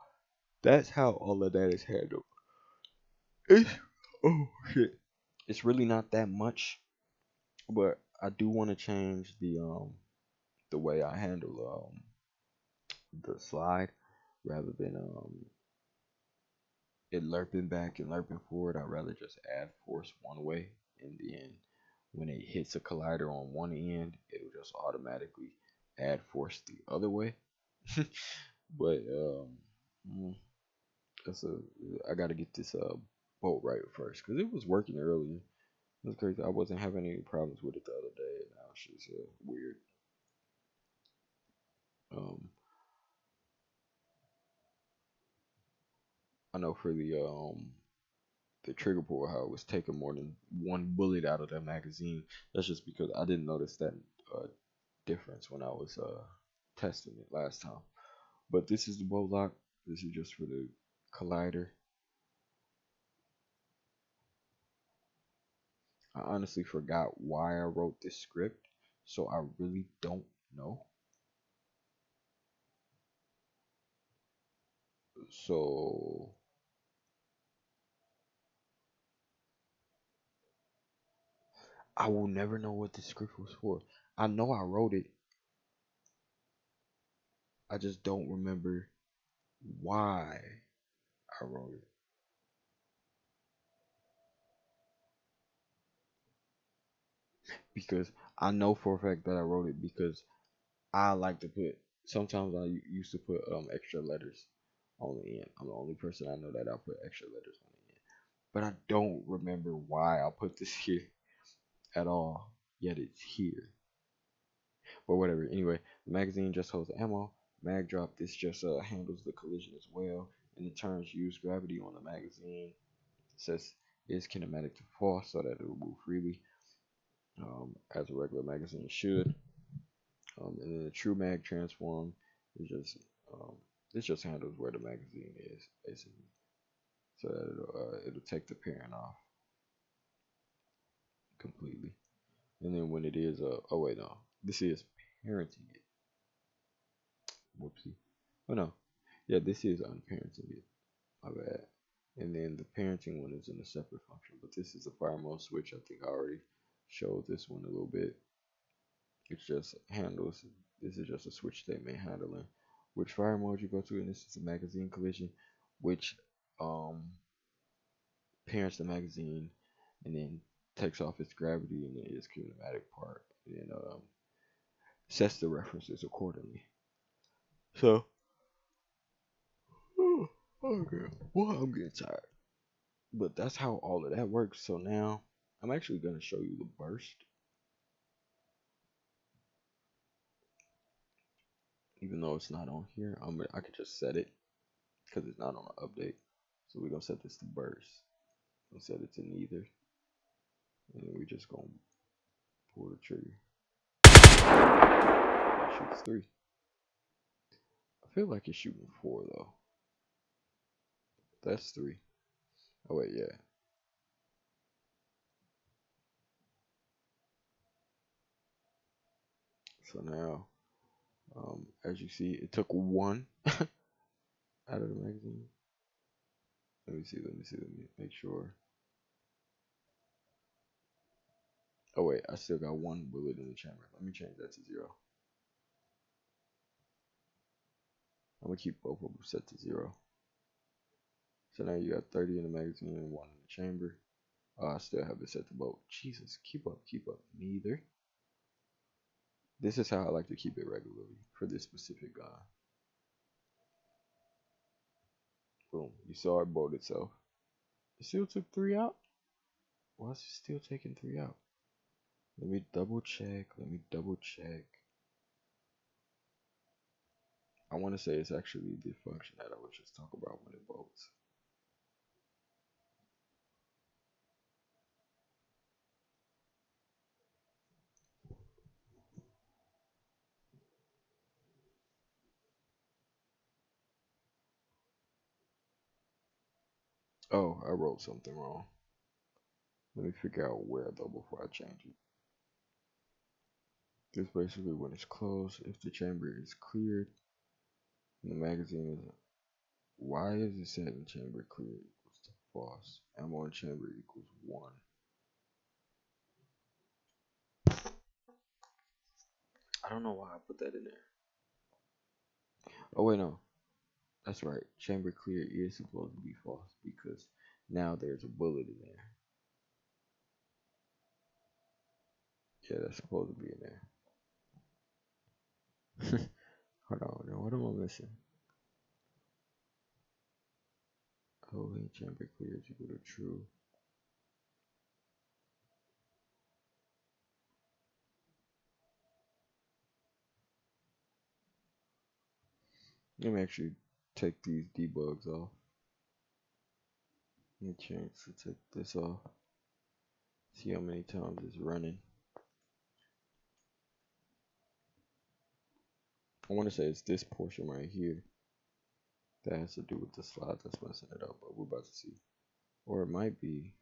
that's how all of that is handled. It's, oh shit. It's really not that much, but I do want to change the way I handle the slide rather than it lerping back and lerping forward. I'd rather just add force one way, and then when it hits a collider on one end, it'll just automatically add force the other way. But mm, that's a I gotta get this bolt right first because it was working earlier. It was crazy. I wasn't having any problems with it the other day. Now shit's weird. Um, I know for the trigger pull, how it was taking more than one bullet out of that magazine. That's just because I didn't notice that difference when I was testing it last time. But this is the bolt lock. This is just for the collider. I honestly forgot why I wrote this script, so I really don't know. So I will never know what this script was for. I know I wrote it. I just don't remember why I wrote it. Because I know for a fact that I wrote it because I like to put. Sometimes I used to put extra letters on the end. I'm the only person I know that I put extra letters on the end. But I don't remember why I put this here at all. Yet it's here. But whatever. Anyway, the magazine just holds the ammo. Mag drop. This just handles the collision as well. And the turns use gravity on the magazine. It says is kinematic to force so that it will move freely, as a regular magazine should. And then the true mag transform is just um, this just handles where the magazine is basically, so that it'll take the parent off completely. And then when it is oh wait no, this is parenting it. Whoopsie. Oh no, yeah, this is unparenting it. My bad. And then the parenting one is in a separate function, but this is a fire mode switch. I think I already showed this one a little bit. It just handles. This is just a switch statement handling which fire mode you go to, and this is a magazine collision, which um parents the magazine, and then takes off its gravity and its kinematic part, and sets the references accordingly. So, okay, well, I'm getting tired, but that's how all of that works. So now I'm actually gonna show you the burst, even though it's not on here. I could just set it because it's not on the update. So we're gonna set this to burst. We'll set it to neither, and then we just gonna pull the trigger. It shoots 3. I feel like it's shooting 4 though. That's 3. Oh wait, yeah. So now, as you see, it took 1 out of the magazine. Let me see. Let me see. Let me make sure. Oh wait, I still got 1 bullet in the chamber. Let me change that to 0. I'm gonna keep both of them set to 0. So now you got 30 in the magazine and 1 in the chamber. I still have it set to both. Jesus, keep up, keep up. Neither. This is how I like to keep it regularly for this specific gun. Boom. You saw it bolt itself. It still took 3 out? Why is it still taking 3 out? Let me double check. Let me double check. I want to say it's actually the function that I was just talking about when it bolts. Oh, I wrote something wrong. Let me figure out where though before I change it. This basically when it's closed, if the chamber is cleared, and the magazine is. Why is it setting chamber clear equals to false? Ammo in chamber equals 1. I don't know why I put that in there. Oh wait, no, that's right. Chamber clear is supposed to be false because now there's a bullet in there. Yeah, that's supposed to be in there. Hold on, now what am I missing? Holding chamber clear is equal to true. Let me actually take these debugs off. Let me change to take this off. See how many times it's running. I want to say it's this portion right here that has to do with the slide that's messing it up, but we're about to see. Or it might be.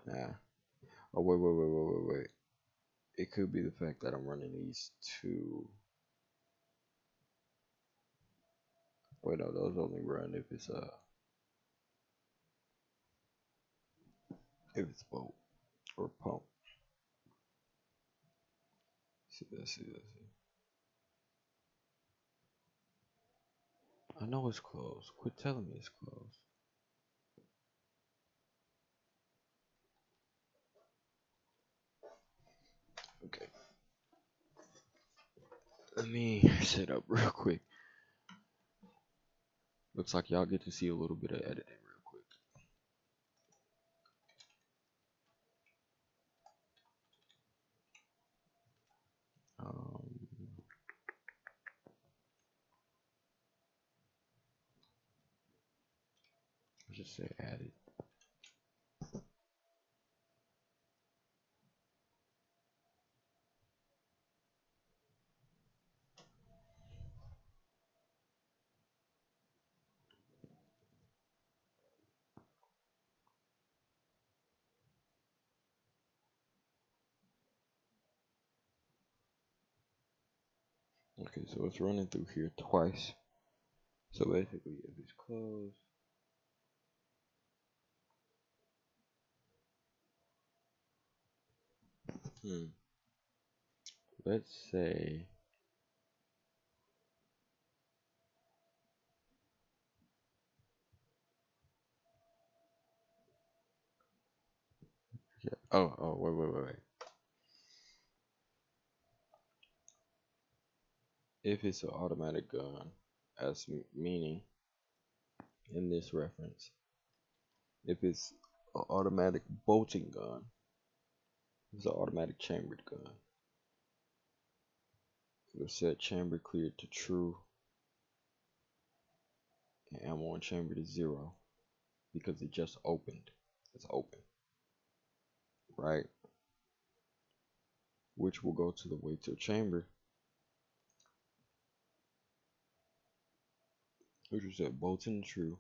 Nah. Oh, wait. It could be the fact that I'm running these two. Wait, no, those only run if it's bolt or pump. Let's see. I know it's closed. Quit telling me it's closed. Okay. Let me set up real quick. Looks like y'all get to see a little bit of editing real quick. Let's just say added. Okay, so it's running through here twice. So basically, if it's closed, let's say yeah. Oh, wait. If it's an automatic gun, as meaning in this reference, if it's an automatic bolting gun, it's an automatic chambered gun. It'll set chamber cleared to true and ammo on chamber to 0 because it just opened. It's open, right? Which will go to the wait till chamber, which will set bolting to true.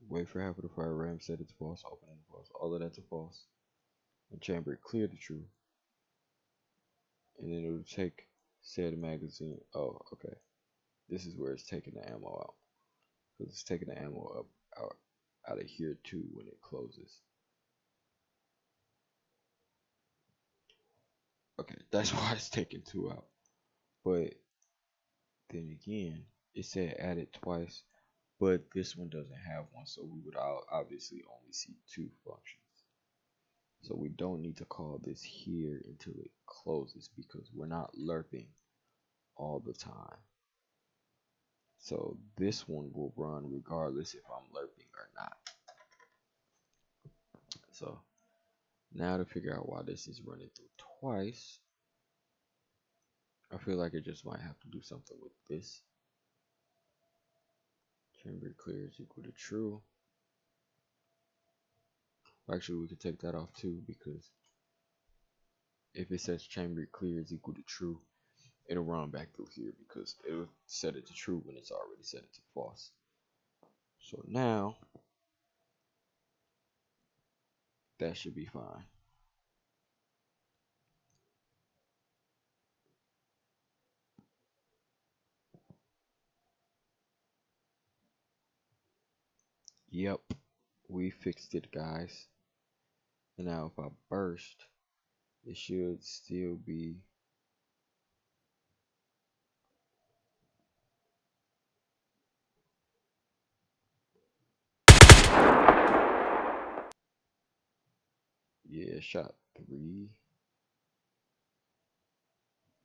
Wait for half of the fire ram, set it to false, open it to false, all of that to false, and chamber it clear to true. And then it'll take said magazine. Oh, okay. This is where it's taking the ammo out. Because it's taking the ammo out of here too when it closes. Okay, that's why it's taking 2 out. But then again, it said added twice, but this one doesn't have one, so we would obviously only see 2 functions. So we don't need to call this here until it closes because we're not lerping all the time. So this one will run regardless if I'm lerping or not. So now to figure out why this is running through twice, I feel like it just might have to do something with this. Chamber clear is equal to true. Actually, we could take that off too because if it says chamber clear is equal to true, it'll run back through here because it'll set it to true when it's already set it to false. So now that should be fine. Yep, we fixed it, guys. And now if I burst, it should still be shot 3,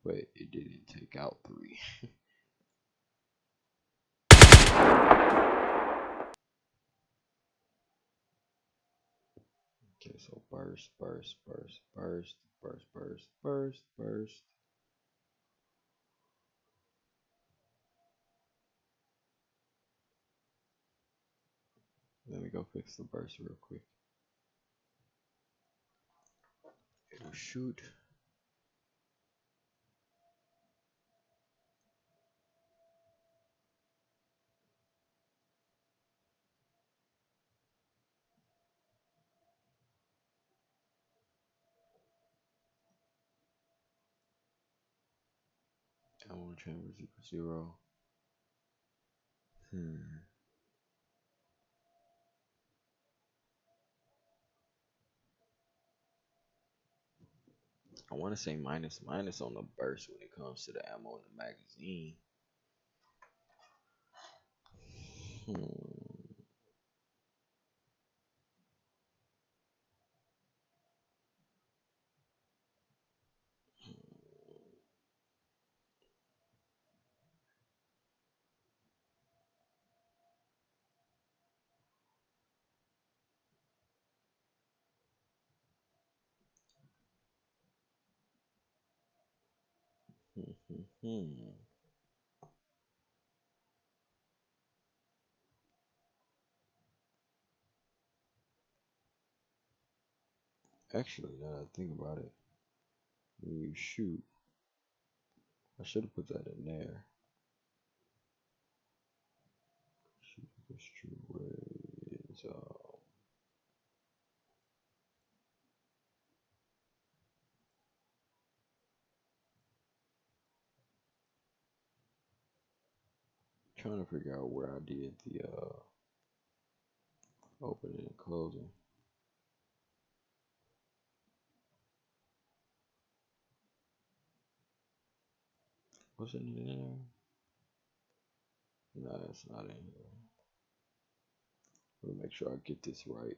but it didn't take out 3. Okay, so burst. Let me go fix the burst real quick. It'll shoot. Ammo chambers equals 0. I want to say minus minus on the burst when it comes to the ammo in the magazine. Actually, now that I think about it, when you shoot, I should have put that in there. Shoot equals true ways. Trying to figure out where I did the opening and closing. Was it in there? No, that's not in here. Let me make sure I get this right.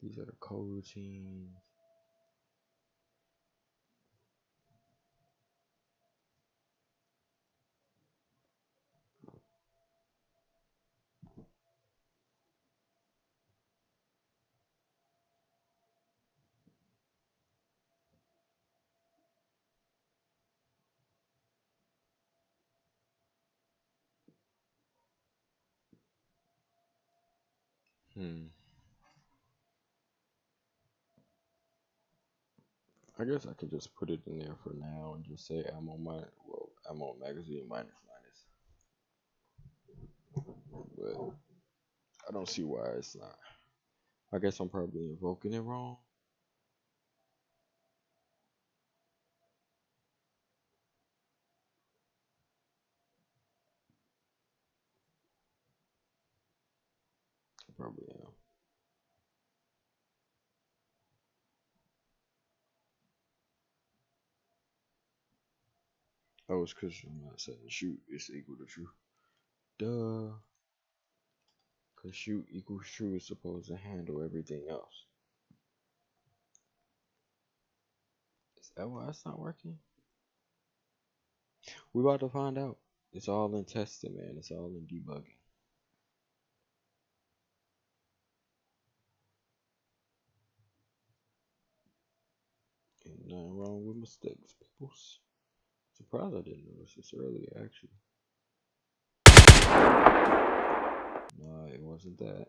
These are the coroutines. I guess I could just put it in there for now and just say ammo magazine minus minus. But I don't see why it's not. I guess I'm probably invoking it wrong. Probably am. Oh, it's because I'm not setting shoot. It's equal to true. Duh. Because shoot equals true is supposed to handle everything else. Is that why it's not working? We about to find out. It's all in testing, man. It's all in debugging. Ain't nothing wrong with mistakes, peoples. Surprised I didn't notice this earlier, actually. No, it wasn't that.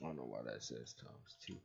I don't know why that says times 2.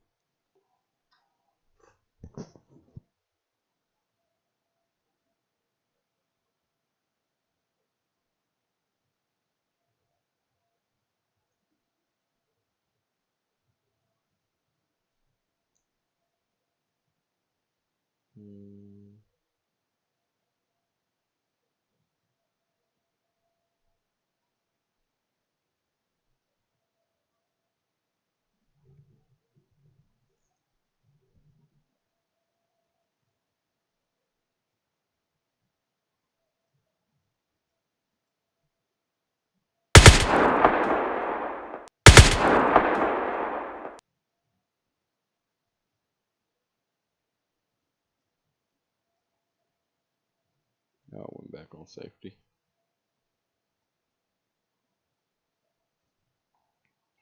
back on safety.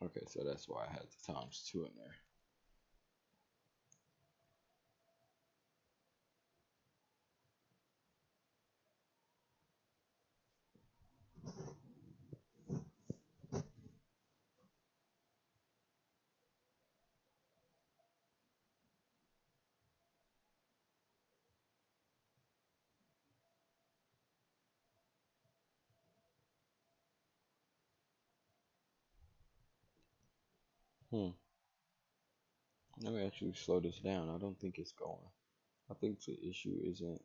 Okay, so that's why I had the ×2 in there. Let me actually slow this down. I don't think it's going. I think the issue isn't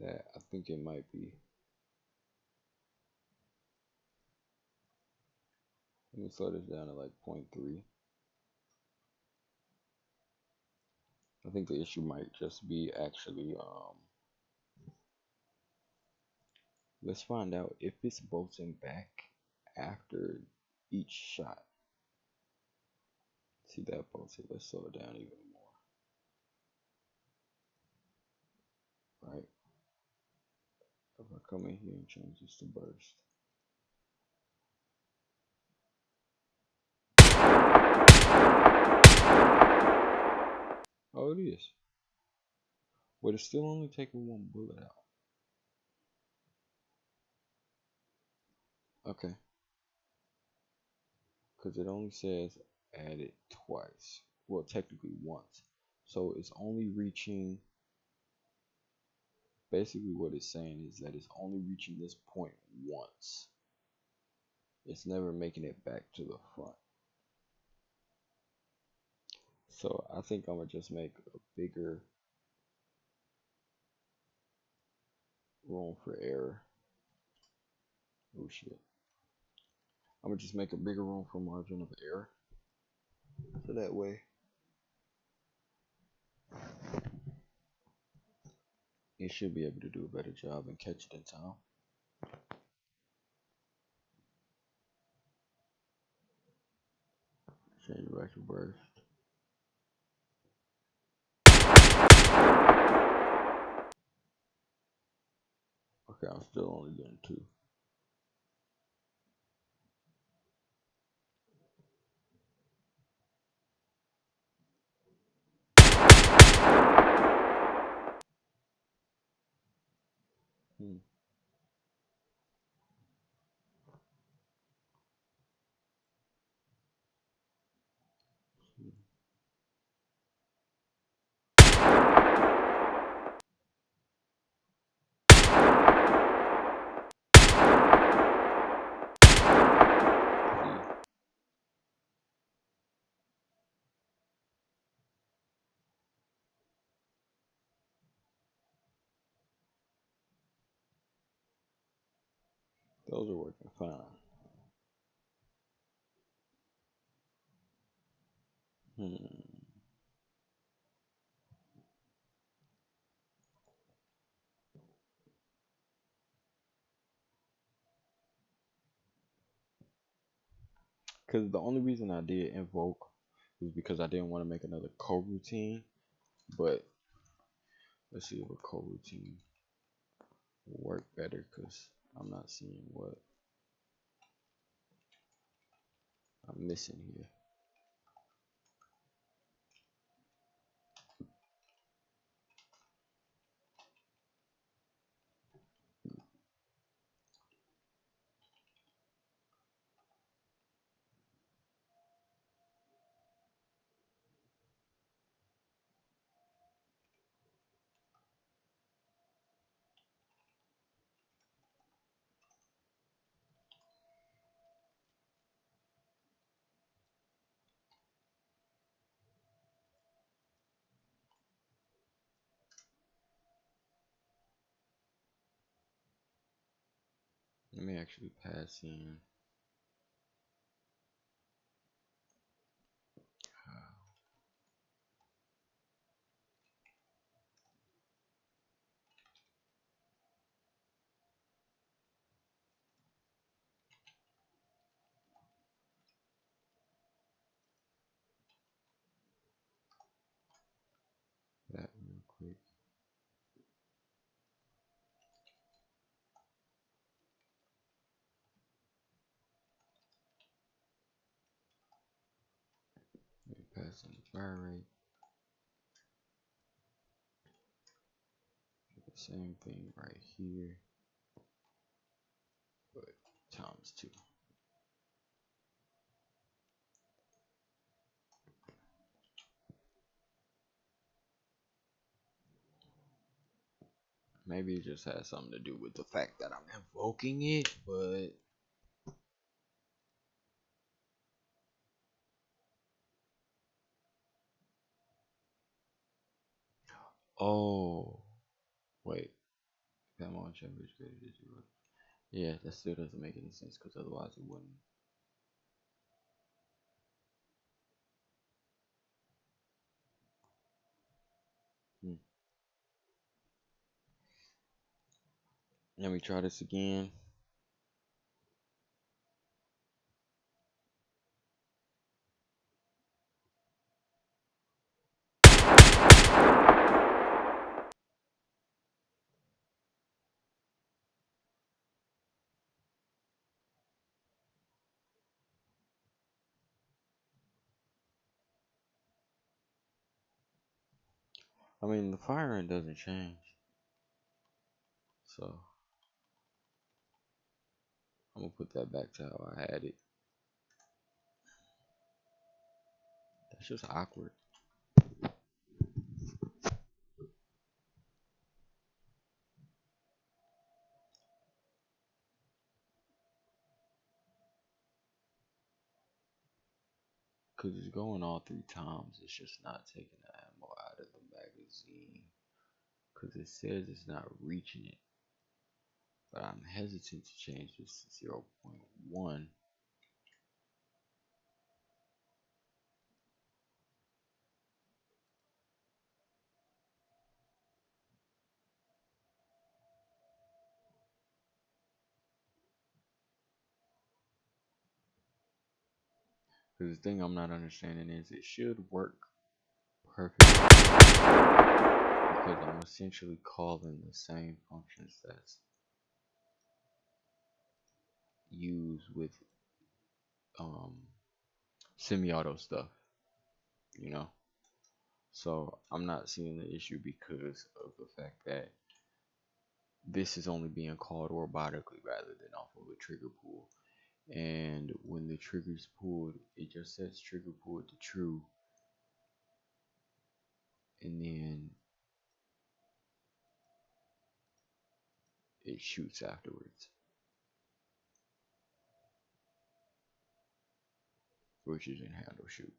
that. I think it might be. Let me slow this down to like 0.3. I think the issue might just be actually let's find out if it's bolting back after each shot. See that bolted. Let's slow it down even more. Right? If I come in here and change this to burst. Oh, it is. But it's still only taking one bullet out. Okay. Because it only says add it twice. Well, technically once. So it's only reaching. Basically, what it's saying is that it's only reaching this point once. It's never making it back to the front. So I think I'm gonna just make a bigger room for error. Oh shit. I'm gonna just make a bigger room for margin of error. So that way it should be able to do a better job and catch it in time. Change back to burst. Okay, I'm still only getting 2. Hmm. Those are working fine. Because the only reason I did invoke was because I didn't want to make another coroutine. But let's see if a coroutine will work better, because I'm not seeing what I'm missing here. Let me actually pass in. That capacity and fire rate. The same thing right here, but times 2. Maybe it just has something to do with the fact that I'm invoking it, but oh wait, ammo on chamber is greater than 0. Yeah, that still doesn't make any sense because otherwise it wouldn't. Hmm. Let me try this again. I mean, the firing doesn't change, so I'm gonna put that back to how I had it. That's just awkward. Cause it's going all 3 times. It's just not taking the ammo out of the magazine. Cause it says it's not reaching it. But I'm hesitant to change this to 0.1. Cause the thing I'm not understanding is it should work perfectly. Because I'm essentially calling the same functions that's used with semi-auto stuff, you know. So I'm not seeing the issue because of the fact that this is only being called robotically rather than off of a trigger pull. And when the trigger's pulled, it just sets trigger pulled to true, and then it shoots afterwards, which is in handle shoot.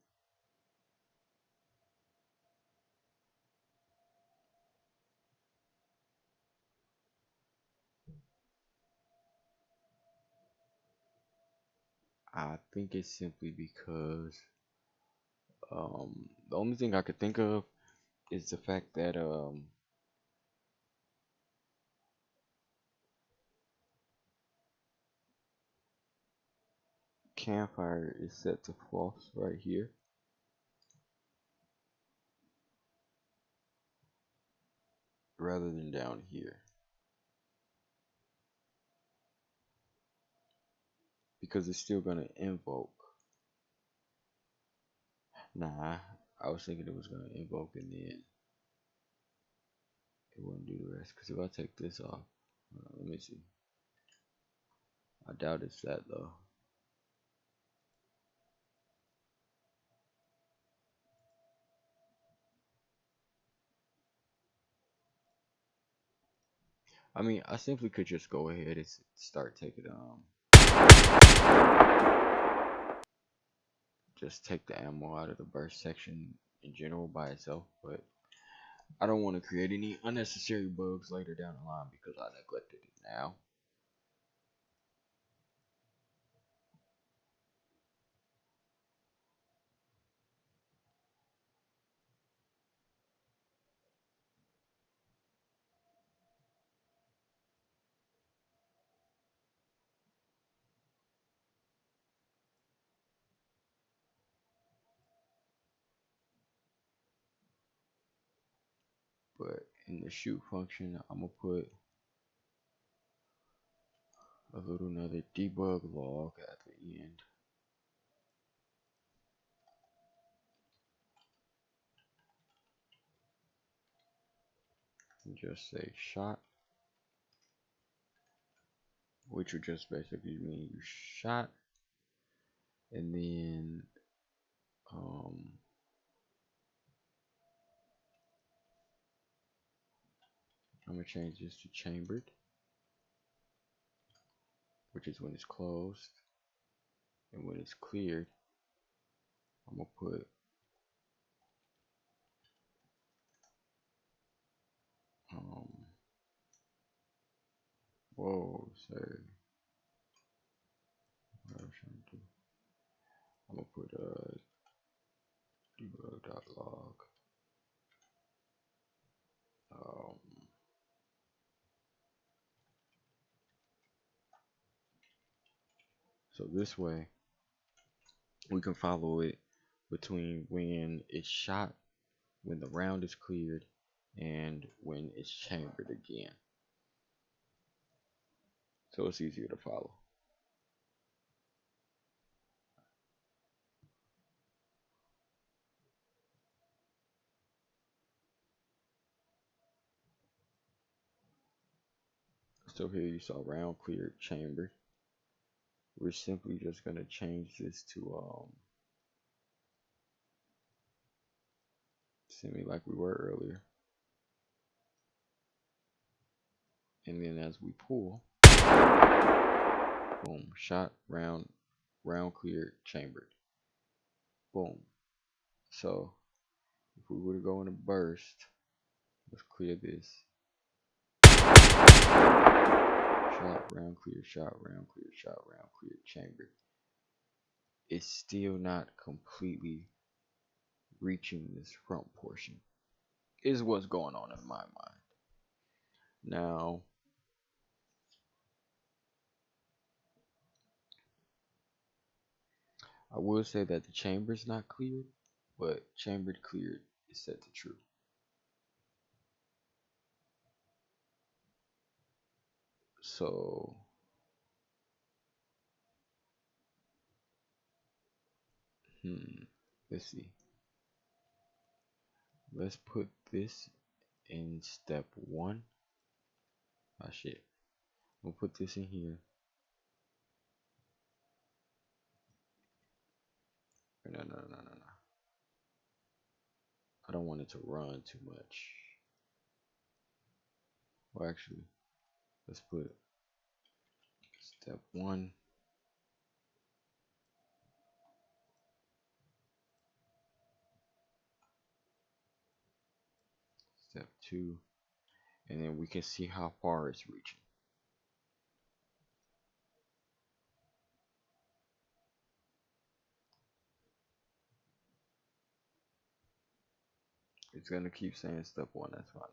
I think it's simply because the only thing I could think of is the fact that campfire is set to false right here, rather than down here, because it's still gonna invoke. Nah, I was thinking it was gonna invoke and then it wouldn't do the rest. Because if I take this off, let me see. I doubt it's that though. I mean, I simply could just go ahead and start taking just take the ammo out of the burst section in general by itself, but I don't want to create any unnecessary bugs later down the line because I neglected it now. But in the shoot function, I'm gonna put a little another debug log at the end. and just say shot, which would just basically mean you shot, and then I'm gonna change this to chambered, which is when it's closed, and when it's cleared, I'm gonna put whoa, sorry, what I'm trying to do. I'm gonna put debug.log. So this way we can follow it between when it's shot, when the round is cleared, and when it's chambered again. So it's easier to follow. So here you saw round cleared, chambered. We're simply just gonna change this to semi like we were earlier. And then as we pull, boom, shot, round cleared, chambered. Boom. So if we were to go in a burst, let's clear this. Shot, round clear, shot, round clear, shot, round clear, chambered. It's still not completely reaching this front portion, is what's going on in my mind. Now, I will say that the chamber is not cleared, but chambered cleared is set to true. So, let's see. Let's put this in step 1. Ah, shit. We'll put this in here. No. I don't want it to run too much. Well, actually, let's put step 1. Step 2. And then we can see how far it's reaching. It's gonna keep saying step 1. That's fine.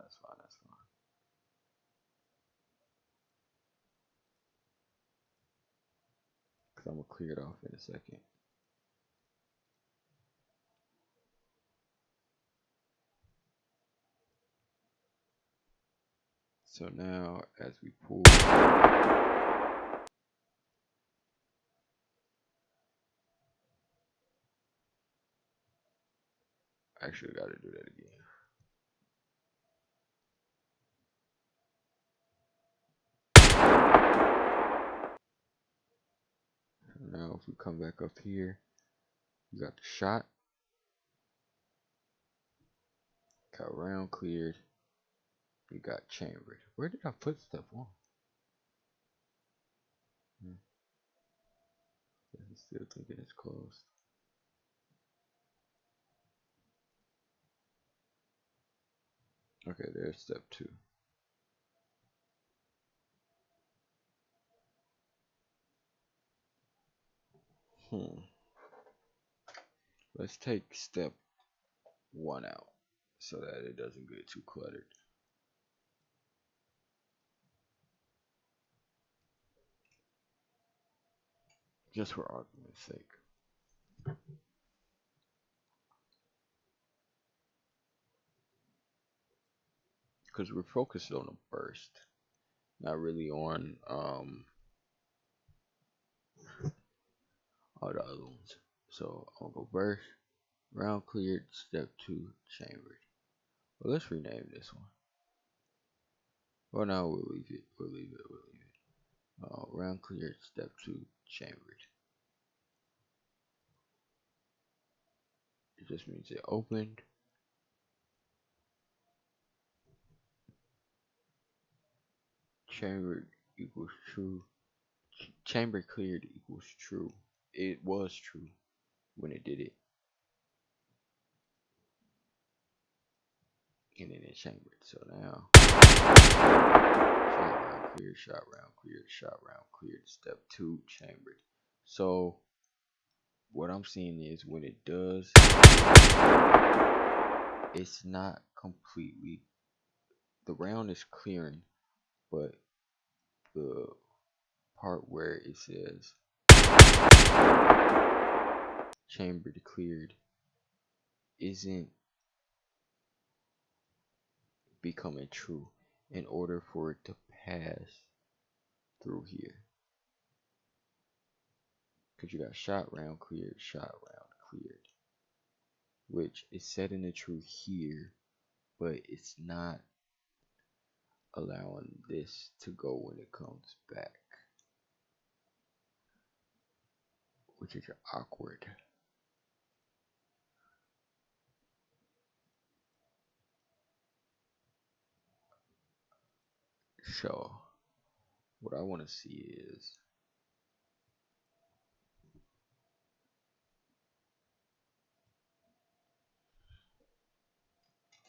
Cause I'm gonna clear it off in a second. So now, as we pull, actually got to do that again. Now, if we come back up here, we got the shot, got round cleared, we got chambered. Where did I put step 1? It's still thinking it's closed. Okay, there's step 2. Let's take step 1 out so that it doesn't get too cluttered. Just for argument's sake. Because we're focused on a burst, not really on all the other ones. So I'll go burst, round cleared, step 2, chambered. Well, let's rename this one. Well, no, we'll leave it. We'll leave it. We'll leave it. Round cleared. Step 2. Chambered. It just means it opened. Chambered equals true. Chamber cleared equals true. It was true when it did it. And then it chambered. So now, shot round cleared, shot round cleared, shot round cleared. Step 2, chambered. So what I'm seeing is when it does, it's not completely, the round is clearing, but the part where it says chambered cleared isn't becoming true in order for it to pass through here. Because you got shot round cleared, shot round cleared, which is setting the true here, but it's not allowing this to go when it comes back, which is awkward. So what I want to see is,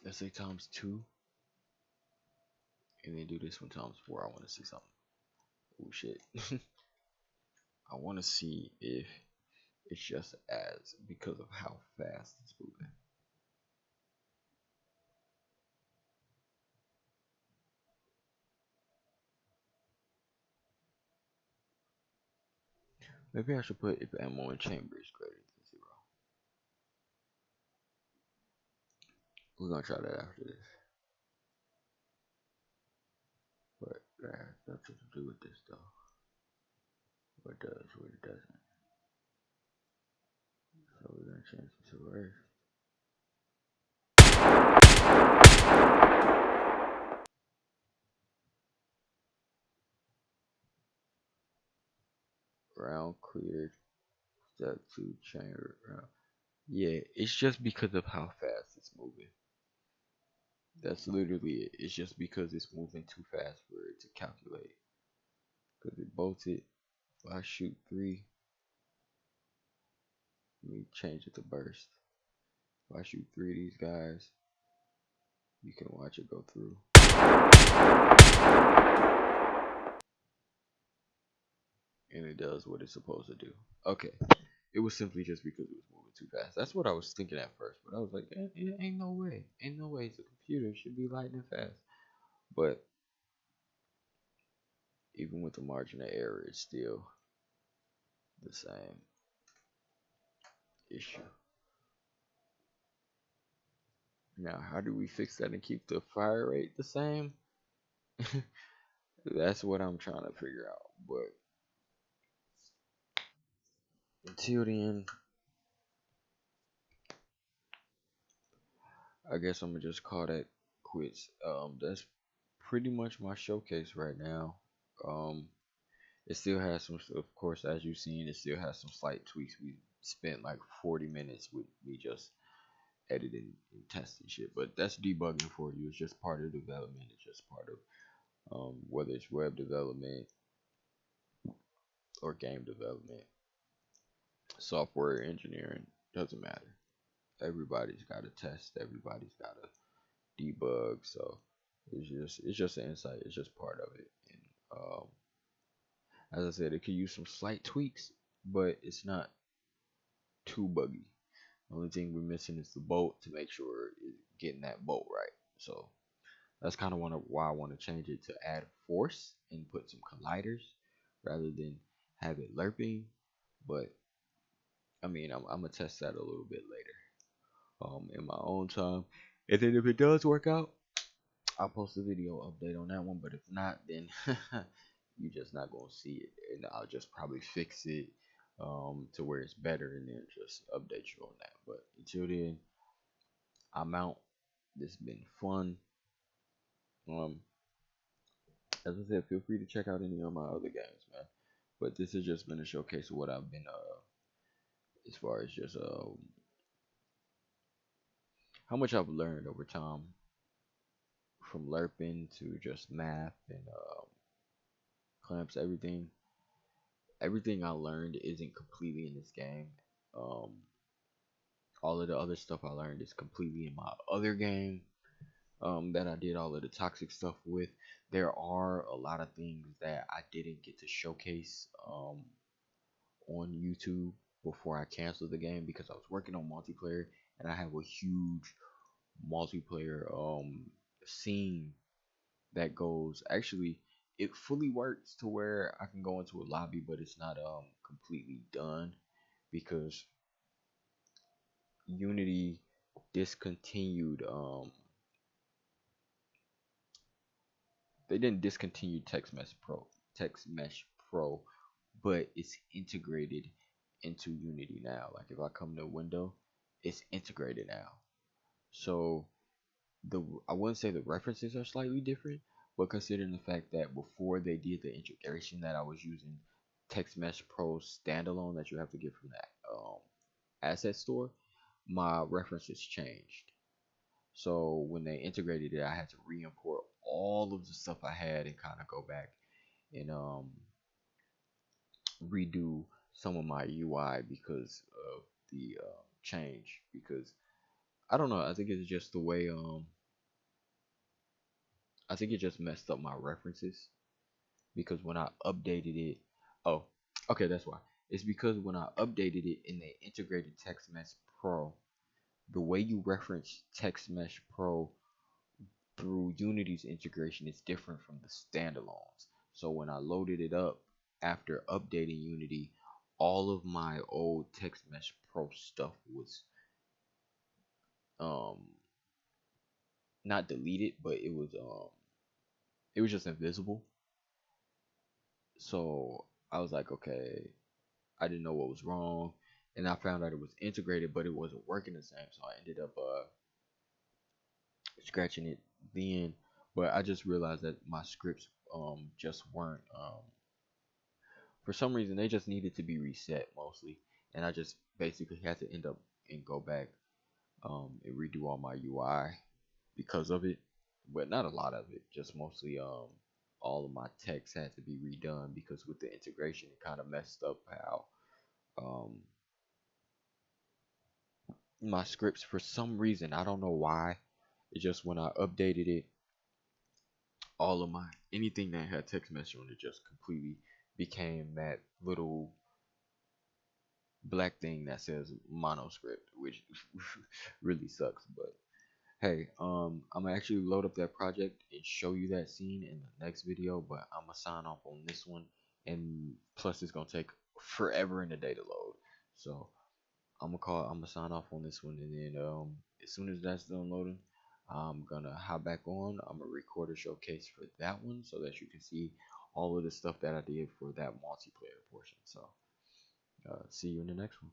let's say times 2, and then do this one times 4. I want to see something. Oh shit. I want to see if it's just as because of how fast it's moving. Maybe I should put if ammo in chamber is greater than 0. We're gonna try that after this. But that has nothing to do with this though. What it does, what it doesn't. So we're gonna change it to reverse. Round cleared. Step 2 chamber round. Yeah, it's just because of how fast it's moving. That's literally it. It's just because it's moving too fast for it to calculate. Because it bolted. If I shoot 3, let me change it to burst. If I shoot 3 of these guys, you can watch it go through. And it does what it's supposed to do. Okay. It was simply just because it was moving too fast. That's what I was thinking at first, but I was like, ain't no way. Ain't no way the computer should be lightning fast. But even with the margin of error, it's still the same issue. Now, how do we fix that and keep the fire rate the same? That's what I'm trying to figure out. But until then, I guess I'm gonna just call that quits. That's pretty much my showcase right now. Um, it still has some, of course, as you've seen, it still has some slight tweaks. We spent like 40 minutes with me just editing and testing shit, but that's debugging for you. It's just part of development. It's just part of whether it's web development or game development, software engineering, doesn't matter. Everybody's got to test. Everybody's got to debug. So it's just an insight. It's just part of it. And as I said, it could use some slight tweaks, but it's not too buggy. The only thing we're missing is the bolt to make sure it's getting that bolt right. So that's kind of why I want to change it to add force and put some colliders rather than have it lerping. But I mean, I'm gonna test that a little bit later, in my own time. And then if it does work out, I'll post a video update on that one. But if not, then you're just not gonna see it, and I'll just probably fix it to where it's better, and then just update you on that. But until then, I'm out. This has been fun. Um, As I said, feel free to check out any of my other games, man. But this has just been a showcase of what I've been as far as just how much I've learned over time from lerping to just math and clamps. Everything I learned isn't completely in this game. Um, all of the other stuff I learned is completely in my other game. That I did all of the toxic stuff with. There are a lot of things that I didn't get to showcase on YouTube before I canceled the game because I was working on multiplayer and I have a huge multiplayer scene that goes actually it fully works to where I can go into a lobby but it's not completely done because Unity discontinued they didn't discontinue Text Mesh Pro, but it's integrated into Unity now. Like if I come to Window, it's integrated now. So the I wouldn't say the references are slightly different, but considering the fact that before they did the integration that I was using Text Mesh Pro standalone that you have to get from that asset store, my references changed. So when they integrated it, I had to re-import all of the stuff I had and kind of go back and redo some of my UI because of the change. Because I don't know, I think it's just the way I think it just messed up my references because when I updated it, oh, okay, that's why. It's because when I updated it in the integrated Text Mesh Pro, the way you reference Text Mesh Pro through Unity's integration is different from the standalones. So when I loaded it up after updating Unity, all of my old Text Mesh Pro stuff was um not deleted, but it was just invisible. So I was like, okay, I didn't know what was wrong, and I found out it was integrated, but it wasn't working the same. So I ended up scratching it then. But I just realized that my scripts just weren't for some reason they just needed to be reset mostly, and I just basically had to end up and go back and redo all my UI because of it, but not a lot of it, just mostly all of my text had to be redone because with the integration it kind of messed up how um my scripts for some reason. I don't know why. It just when I updated it, all of my anything that had text message on it just completely became that little black thing that says monoscript, which really sucks. But hey, I'm gonna actually load up that project and show you that scene in the next video. But I'm gonna sign off on this one, and plus it's gonna take forever in the day to load. So I'm gonna sign off on this one, and then as soon as that's done loading, I'm gonna hop back on. I'm gonna record a showcase for that one so that you can see all of the stuff that I did for that multiplayer portion. So see you in the next one.